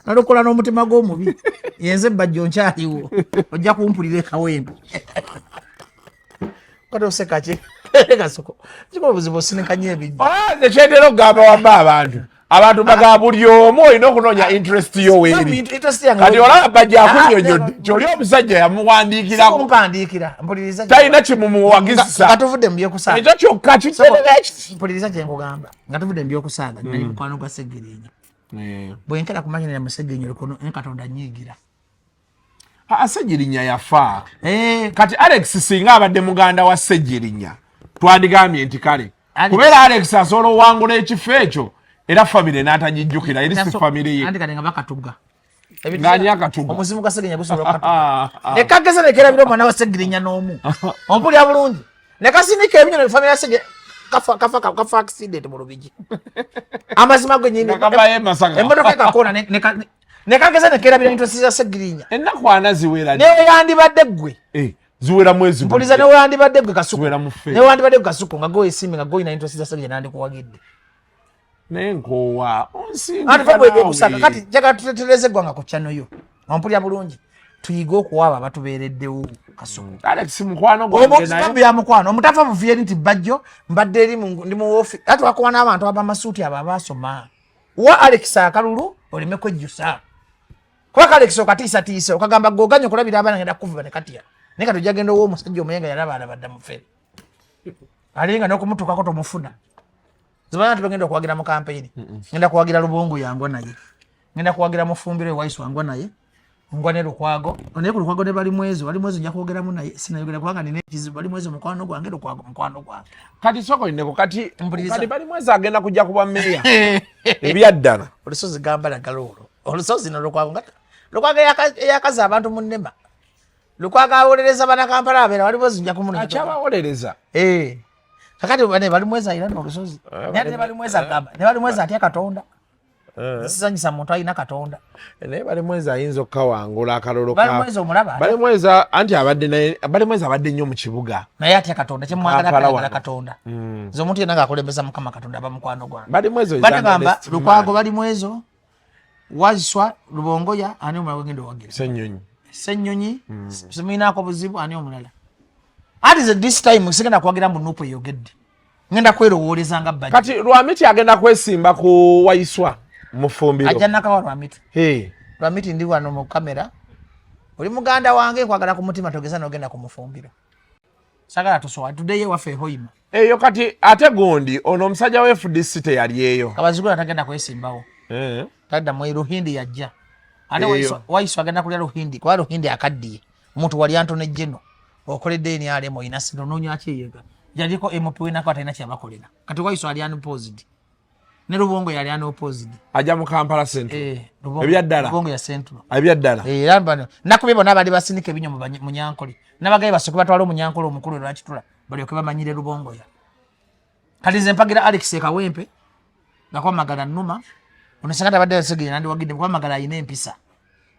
Nalukoola n'omutima gw'omubi yenze bajjo nkyaliwo ojja kumpulira e Kawempe kati oseka ki kasoko kiko obuzibu osinikanye ebijjo nekyetera okugamba wamba abantu baga buli omu olina okunoonya interest yo weeri kati olaba bajja akunyonyodde kyoli omusajja yamuwandiikirako talina kimumuwagisa nga tuvudde mu byokusaaga ekyo kyokka kitereki mpuliriza kyenkugamba nga tuvudde mu byokusaaga nali mukwano gwa Segirinya bwenkera kumanyira mu Segirinya olikono ne Katonda nyiigira Segirinya yafa kati Alex singa abadde muganda wa Segirinya twandigambye nti kale kubeera Alex asobola owangula ekifo ekyo era famire n'atagijjukira eri si famire ye andi kale nga bakatuga ng'ani akatuga omuzimu gwa Segirinya gusobola okukatuga ne kageza ne kerabira omwana wa Segirinya n'omu ompulira bulungi ne kasindika ebinyo ne famire ya Segirinya kafa accident mu Lubigi amazima gwe nyine emmotoka ekakona ne kageza ne kerabira interest za Segirinya ennaku ana ziwera ne yandibadde ggwe ziwera mwezi mpuliza ne yandibadde ggwe kasuku ne yandibadde ggwe kasuku nga goye simi nga goyina interest za Segirinya nandikuwagidde Nenkowa. Kusaka kati jaga tutetereze gwanga ku channel yo. Ompulya bulungi. Tuyigo okuwaba batubeereddewo Kasuku. Alex mukwano gwange naye. Omuntu ya mukwano. Omutafa muviye nti bajjo mbadde eri ndi mu office. Ati wakuwa n'abantu abamasuuti abasoma. Wa Alex akalulu olime kwejjusa. Kwa Alex okatiisa okagamba goganya okulabira abaana ngenda kuvuba ne katiya. Ne kati jagenda wo omusajja omuyenga yalaba badda mu fere. Alinga n'okumutukako tomufuna. Zibana tubagenda okuwagira mu campaign. Ngenda kuwagira Lubongo yango naye. Ngenda kuwagira Mufumbire Waisu wango naye. Ngwane Lukwago. One ku Lukwago ne bali mwezi nja kwogeramu naye sinayogera kubanga nine ekizibu bali mwezi mukwano gwange Lukwago mukwano gwange. Kati soko ineko kati bali mwezi agenda kujja kuba meya. Ebyaddala. Olusozi gamba la galolo. Olusozi no Lukwago ngata. Lukwago yakaza abantu mu nnema. Lukwago awolereza bana Kampala abera bali mwezi nja kumuna. Achaba wolereza. Kakati bali mwezi ayina n'olusozi. Ne bali mwezi agamba. Ne bali mwezi atya Katonda. Sisanyisa muntu ayina Katonda. Ne bali mwezi ayinza okawangula akalolo ka. Bali mwezi omulaba. Bali mwezi anti abadde naye bali mwezi abadde nnyo mu kibuga. Naye atya Katonda kye mwagala Katonda. Zo omuntu yenna ng'akulembeza Mukama Katonda abamukwano gwange. Bali mwezi bagamba Lukwago bali mwezi Waiswa Lubongoya ani omulala wengenda owagira. Ssennyonyi siminaako buzibu ani omulala. Ati this time sigenda kuwagira mu nupo yogedde. Ngenda kwerowooleza nga bajja. Kati Lwamiti agenda kwesimba ku Waiswa Mufumbiro. Ajja nakawa Lwamiti. Lwamiti ndi wano mu kamera. Oli muganda wange kwagala ku mutima togeza n'ogenda ku Mufumbiro. Sagala tusowa today waffe hoima. Eyo kati ate gundi ono omusajja wa FDC teyali eyo. Kabazigula atagenda kwesimbawo. Tadda mu Ruhindi yajja. Ate Waiswa agenda kulya Ruhindi. Kwa Ruhindi akaddiye. Omuntu wali Antone Jeno. Okoledde ni alemo inasino nonya kyeyega. Jaliko MP wena kwa taina kyabakolera. Kati Waiswa ali unopposed. Ne Lubongo yali unopposed. Aja mu Kampala Central. Ebyaddala. Lubongo ya Central. Ebyaddala. Lambano. Nakubebo nabali basinike binyo mu Nyankole. Nabagaye basoke batwalo mu Nyankole omukulu lwakitula. Bali okuba manyire Lubongo ya. Kati zempagira Alex Kawempe. Nakwa magala Numa. Onesanga badde segere nandi wagide kwa magala ine empisa.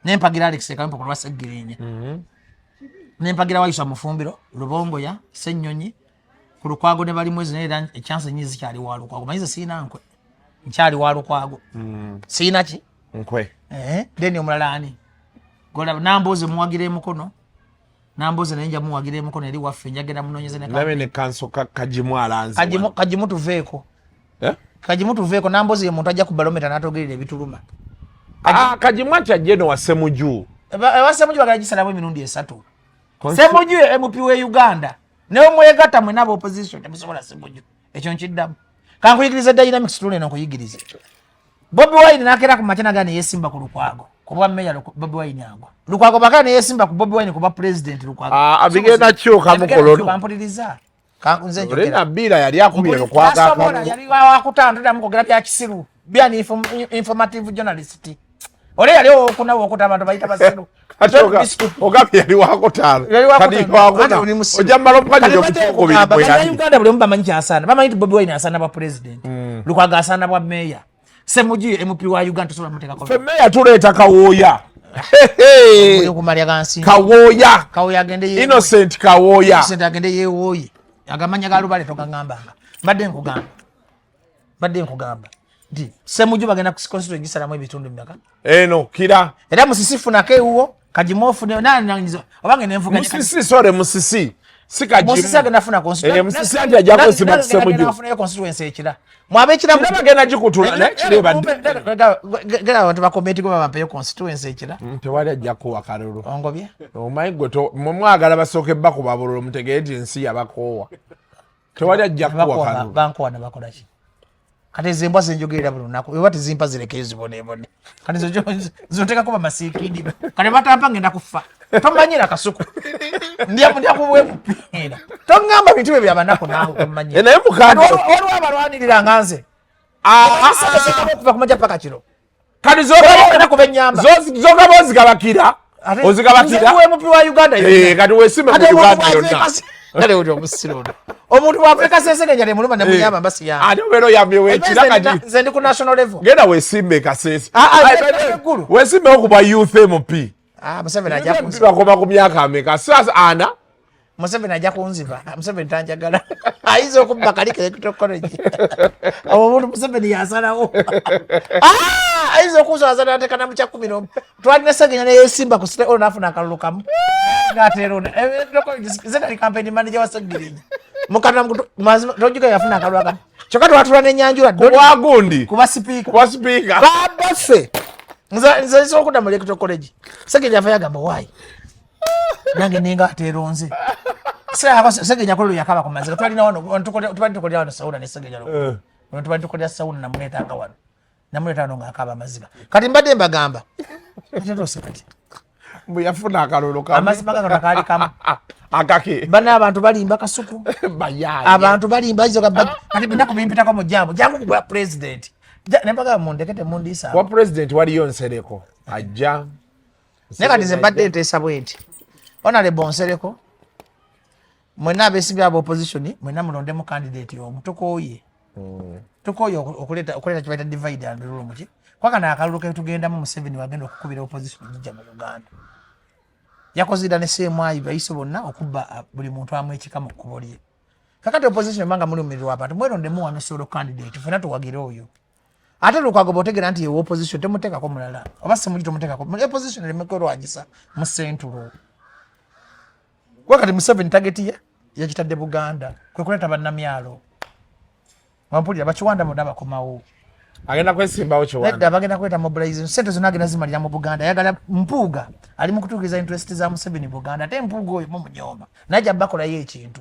Nempagira Alex Kawempe kulwa segere. Nempagira Waiswa Mufumbiro, Lubongo ya Ssennyonyi. Ku Lukwago ne bali mwezi ne chance nyizi kyali wa Lukwago. Mayize sina nkwe. Nkyali wa Lukwago. Sina ki? Nkwe. Deni omulala ani. Gola namboze muwagire mukono. Namboze nenja muwagire mukono eri waffe njagenda munonyeze ne Nabe ne kanso kajimu alanzi. Kajimu tuveeko. Kajimu tuveeko namboze ye muntu ajja ku barometer n'atogerera ebituluma. Kajimu ati ajeno wa Semuju. Semuju bagajisalamu emirundi esatu. Semuju MP we Uganda. Ne omwegata mwe nabo opposition temusobola Semuju. Ekyo nkiddamu. Kankuyigiriza dynamics tule n'okuyigiriza. Bobi Wine nakera ku machana gani yesimba ku Lukwago. Kuba meya Bobi Wine agwa. Lukwago bakane yesimba ku Bobi Wine kuba president Lukwago. Abigenda kyoka mukolono. Bampuliriza. Kankunze njogera. Rena bira yali akubira Lukwago akano. Yali wakutandula mukogera bya kisiru. Bya ni informative journalist. Ole yali okuna okuta abantu bayita basiru. Ogabi yali wakutalo. Kadi wakutalo. Ojamalo mukanye okuko biri bwera. Uganda buli mbamanyi asana. Bamanyi Bobi Wine asana ba president. Lukwago asana bwa meya. Semuji MP wa Uganda sola muteka ko. Fe meya tuleeta Kawoya. Kawoya agende ye. Innocent Kawoya. Innocent agende ye woyi. Agamanya galubale tokangambanga. Badde nkugamba. Ndi Semuju bagenda kusikonstitute gisalamu ebitundu myaka. Eno kira. Era musisifu nake uwo kajimofu ne nani obange nenvuga musisi sore musisi. Sikajimu. Musisi agenda funa constituency. Musisi andi ajako sima Semuju. Agenda funa constituency ekira. Mwabe kira bagenda jikutula ne kireba. Gera abantu bakometi ko bampe constituency ekira. Tewali ajako wakalulu. Ongobye. Omaigoto mwagala basoke bako babululu mutegeeti ensi yabakowa. Tewali ajako wakalulu. Banko wana bakola ki. Kati zimbwa zinjogerera bulunako webati zimpa zirekeye zibone kati zoteka kuba masikindi kati batampa ngenda kufa tomanyira Kasuku ndiya kuwe kupira tongamba bitwe bya banako nawo tomanyira naye mukandi olwa abalwanirira nganze kuva kumaja paka kiro kati zoga kubenyamba zoga bozigabakira ozigabakira wewe mupi wa Uganda kati wesime mu Uganda yonna kale uri musirona omuntu wa Afrika sesenge njale muluma namuyamba mbasi ya ati bero yamye ekira kati nze ndi ku national level genda wesimbe kasese gulu wesimbe okuba youth MP Museveni ajja bakoma ku myaka ameka sasa ana Museveni ajja kunziba. Museveni tanjagala. Ayinza okubba Kalika Electoral College. Awo omuntu Museveni yasalawo. Ayinza okuzaazana atekana mu kya 10. Twalina Sseggenya ne yeesimba ku site n'afuna akalulu kamu. Ng'ateera Zetali campaign manager wa Sseggirinya. Mukana tojuga yafuna akalulu akamu. Kyokka twatula n'ennyanjula wagundi kuba sipiika. Kabaffe. Nze okudda mu Electoral College. Sseggenya afa yagamba waayi. Nange ninga ateronze. Sseggenya kolulu yakaba ku maziga. Twalina wano tukolera wano Sawuna ne Sseggenya loko. Tukolera Sawuna namuleetanga wano. Namuleeta wano ng'akaba amaziga. Kati mbadde mbagamba. Tetose kati. Mbu yafuna akalulu kamu. Amazima gano kaali kamu. Akake. Bana abantu balimba Kasuku. Bayaye. Abantu balimba izo kati bina kubimpitako mu jambo. Jangu ku president. Nembaga mundekete mundisa. Wa president waliyo Nsereko. Ajja. Nekati ze mbadde nteesa bwenti. Honorable Nsereko. Mwena abeesimbye aba opposition, mwena mulondemu candidate omu tukooye. Tukooye okuleta kibaita divide and rule muki. Kwakana akalulu ke tugendamu Museveni wagenda okukubira opposition jijja mu Uganda. Yakozida ne CMI bayise bonna okubba buli muntu amu ekika mu kkubo lye. Kakati opposition manga muli mumirwa abantu mwerondemu wano solo candidate fena tuwagire oyo. Ate lukagoba otegera nti ye opposition temuteekako mulala. Oba simuli temuteekako. Opposition lemekero agisa mu sentulo. Wakati Museveni targeti yakitadde Buganda kwe kuleta bannamyalo. Wampulira bakiwanda mu daba komawo. Agenda kwesimbawo kiwanda. Nedda bagenda kweta mobilization. Sente zonna agenda zimalira mu Buganda. Yagala Mpuuga ali mu kutuukiriza interest za Museveni Buganda. Ate Mpuuga oyo mu munyoma. Najja bakolayo ekintu.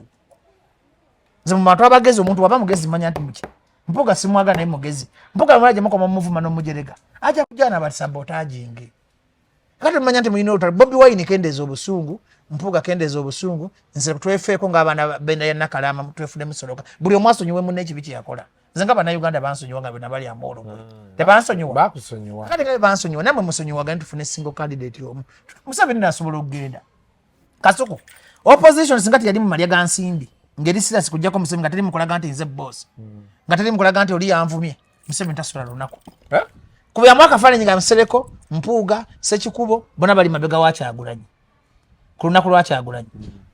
Nze mu bantu abagezi omuntu waba mugezi manya nti muki. Mpuuga simwaga naye mugezi. Mpuuga mwaje mukoma muvuma n'omujerega. Aja kujana bali sabotage. Kati manya nti mulina olutalo. Bobi Wine kendeeza obusungu. Mpuuga kendeeza obusungu. Nze twefeeko ng'abaana benda ya Nakalama twefune musoloka. Buli omu asonyiwe munne ekibi kye yakola. Nze nga Bannayuganda bansonyiwa nga bena bali amolo. Tebansonyiwa. Bakusonyiwa. Kati nga bansonyiwa namwe musonyiwaga tufune single candidate omu. Museveni n'asobola okugenda. Kasuku. Opposition singati yali mu malya ga nsimbi. Ngeri sirasi kujjako Museveni nga teri mukolaga nti nze boss. Nga teri mukolaga nti oli yanvumye. Museveni tasobola lunaku. Kubya mwaka fane nga Nsereko, Mpuuga, Ssekikubo bona bali mabega wa Kyagulanyi. Kulunaku lwa Kyagulanyi.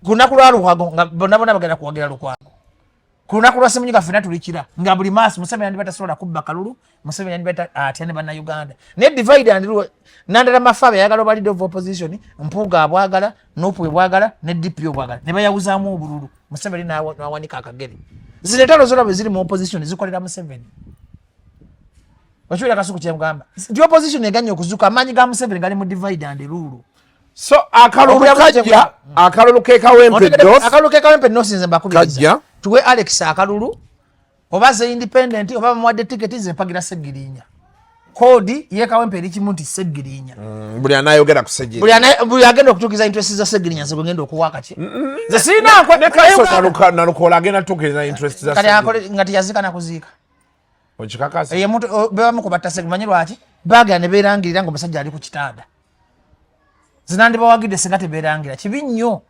Kulunaku lwa Lukwago nga bona bagenda kuwagira Lukwago. Kulunaku lwa Ssemunyika fena tulikira nga buli maasi Museveni yandibata sobola kubba kalulu, Museveni yandibata atyane Bannayuganda. Ne divide and rule nandala mafabe yagala balide of opposition, Mpuuga abwagala, Nupu ebwagala, ne DP obwagala. Ne bayawuzaamu obululu. Museveni n'awanika akagere. Zile talo zona bwe ziri mu opposition zikolera Museveni. Wachula Kasuku kyemugamba. Ndi opposition eganye okuzuka amanyi ga Museveni gali mu divide and rule. So akalulu ke Kawempe dos. Akalulu ke Kawempe dos nze mbakubiriza. Tuwe Alex akalulu oba ze independent oba mwadde ticket ze mpagira Sseggirinya. Kodi ye Kawempe eri kimunti Sseggirinya. Buli anayogera ku Sseggirinya. Buli agenda okutukiza interest za Sseggirinya ze ngenda okuwaka ki. Ze sina kwa ne kaso nalukola agenda tukiza interest za Sseggirinya. Kali akole ngati yazika na kuziika. Ochikakasa. Ye muntu beba mukubatta Sseggirinya lwaki? Baga ne berangirira ngo musajja ali ku kitanda. Zinandi bawagide singate berangira. Kibi nnyo.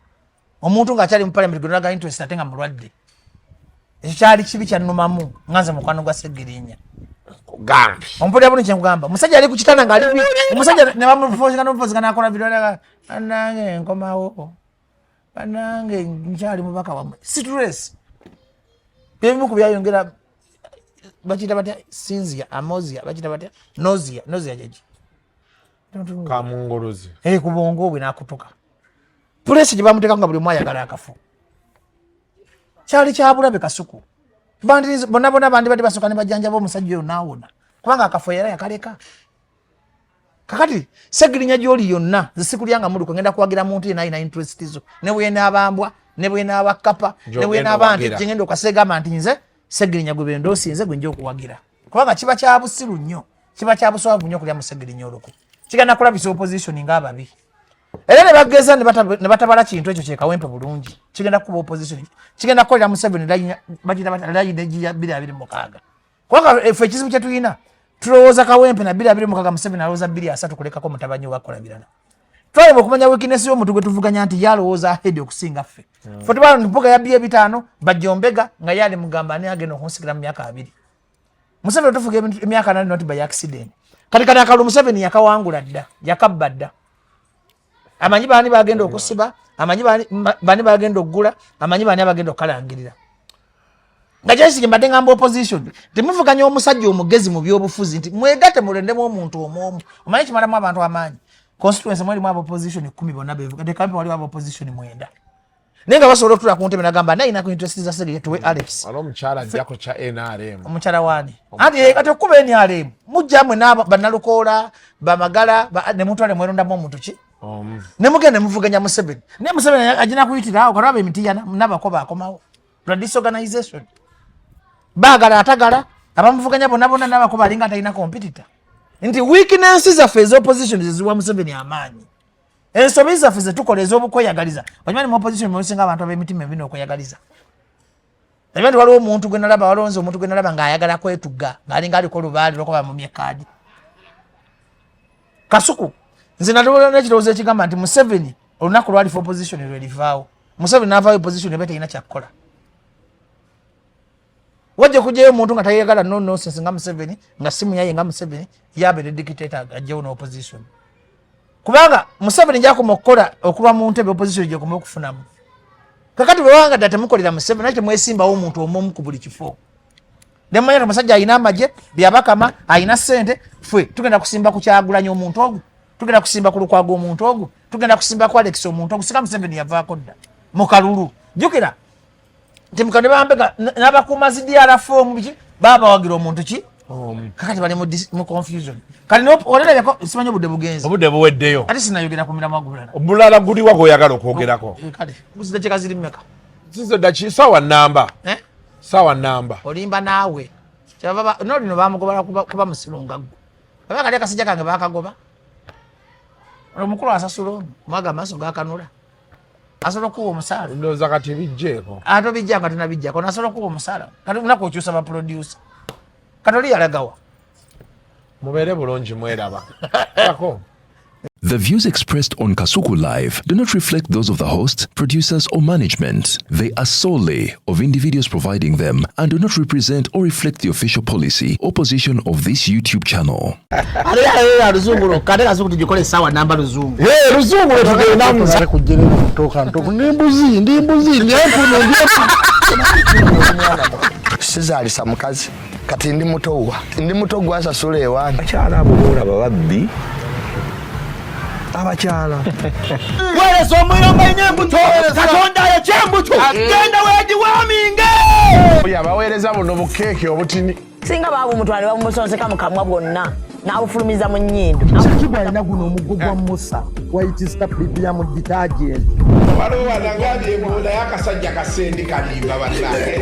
Omuntu nga akyali mu parliament gunaga interest atenga mulwadde. Ekyali kibi kyannumamu nganze mukwano gwa Sseggirinya. Gambi. Ompulira buni kye nkugamba. Musajja ali ku kitanda nga ali omusajja ne bamufozingana akola video daga anange nkomawo. Banange nkyali mubaka wamwe. Stress. Bimu ku byayongera bakita batya Sinzia, Amozia, bakita batya Nozia jeje. Kamunguluzi. Kubongo bwe nakutuka. Pulesi gye bamuteka nga buli omu ayagala akafu. Kyali kyabulabe Kasuku. Bonna bandi badi basooka ne bajjanjaba omusajja oyo n'awona. Kubanga akafu era yakaleka. Kakati Sseggirinya gy'oli yonna zisikulyanga mulu ngenda kuwagira muntu yenna alina interest zo. Ne bwe n'abambwa, ne bwe n'abakapa, ne bwe n'abantu gye ngenda okasegama nti nze Sseggirinya gwe bendoosi nze gwe nja okuwagira. Kubanga kiba kya busiru nnyo. Kiba kya buswavu nnyo kulya mu Sseggirinya olwo. Kigenda kulabisa opposition ng'ababi. Era ne bageza ne batabala kintu ekyo kye Kawempe bulungi. Kigenda kuba opposition. Kigenda kukolera Museveni layi nejiya 2026. Kubanga effe ekizibu kye tulina tulowooza Kawempe na 2026 Museveni alowooza 2030 kulekako mutabanyi wakola birala. Twali okumanya weakness y'omuntu gwe tuvuganya nti yalowooza ahead okusinga ffe. Ffe tubala mpuga ya 5 bajjombega nga yali mugamba ani agenda okunsikira mu myaka 2. Museveni tufuga emyaka 8 not by accident. Kati akalulu Museveni yakawangula dda, yakabba dda. Amanyi baani bagenda okusiba, amanyi bani bagenda okugula amanyi bani abagenda okukalangirira nga kyesige mbadde ngamba opposition temuvuganya omusajja omugezi mu byobufuzi nti mwegate mulendemu omuntu omwomu omanyi kimalamu abantu amaanyi constituency mwalimu aba opposition 10 bonna bevuga de kampi waliwo aba opposition 9 nenga basobola okutula ku ntebe nagamba naye inaku interest za sege tuwe Alex alo mchala jako cha NRM omuchala wani andi kati okuba NRM mujjamwe nabo banalukola bamagala ne mutwale mweronda mu muntu ki ne mugende muvuganya Museveni ne Museveni ajina kuyitira awo karabe emitiyana nabakoba akomawo disorganization bagala atagala abamuvuganya bonna nabakoba alinga atalina competitor nti weaknesses of opposition ziziwa Museveni amaanyi ensobi zaffe zetukola ez'obukweyagaliza banyuma mu opposition mwesinga abantu ab'emitima ebina okweyagaliza ebintu waliwo omuntu gwe nalaba walonze omuntu gwe nalaba ng'ayagala kwetuga ng'alinga aliko olubaali lwokuba mu myekaadi Kasuku nze nalowoola n'ekirowoozo ekigamba nti Museveni olunaku lwali for opposition lwerivaawo Museveni n'avaayo opposition eba terina kyakukola wajja kujjayo omuntu nga tayagala nonsense nga Museveni nga simu yaye nga Museveni yabeere dictator ajjewo n'opposition kubanga Museveni jakoma okukola okuba mu ntebe opposition gye koma okufunamu kakati bwe wanga data mukolera Museveni ate mwesimbawo omuntu omu ku buli kifo nemanya omusajja ayina amagye byabakama ayina ssente ffe tugenda kusimba ku kyagulanya omuntu ogwo tugenda kusimba ku lukwago omuntu ogwo tugenda kusimba ku Alex omuntu ogwo sika Museveni yavaako dda mu kalulu jukira nti mukane bambega n'abakuuma ZDRF biki baba wagira omuntu ki kakati bali mu confusion kali no oleleko simanyi obudde bugenze obudde buweddeyo ate sinayogera ku miramu agulala obulala guli wako oyagala okwogerako kale kuzide cheka ziri mmeka zizo dachi sawa namba sawa namba olimba naawe kyababa nolino bamugoba kuba musilunga gwo abaka leka sijja kange bakagoba omukulu asasulo mwaga maso gakanula asolo kuwa omusala ndoza kati bijjeko ato bijjanga tunabijjako nasolo kuwa omusala kati unako okyusa ba producer katoli yalagawa mubere bulungi mweraba ako. The views expressed on Kasuku Live do not reflect those of the hosts, producers, or management. They are solely of individuals providing them and do not represent or reflect the official policy or position of this YouTube channel. Sizalisa mukazi kati ndi muto gwasa sule ewange akyala abo bolaba babbi abakyala wereso omuyomba enyembuto katonda yekyembuto genda wedi waminge yabaweereza buno bukeeke obutini singa baabo mutwale bamusonseka mu kamwa bwonna n'abufulumiza mu nnyindo Shakibwa alina guno omuggo gwa Musa wayitista premium detergent waliwo wanagambye ebola y'akasajja kasendi kalimba bannange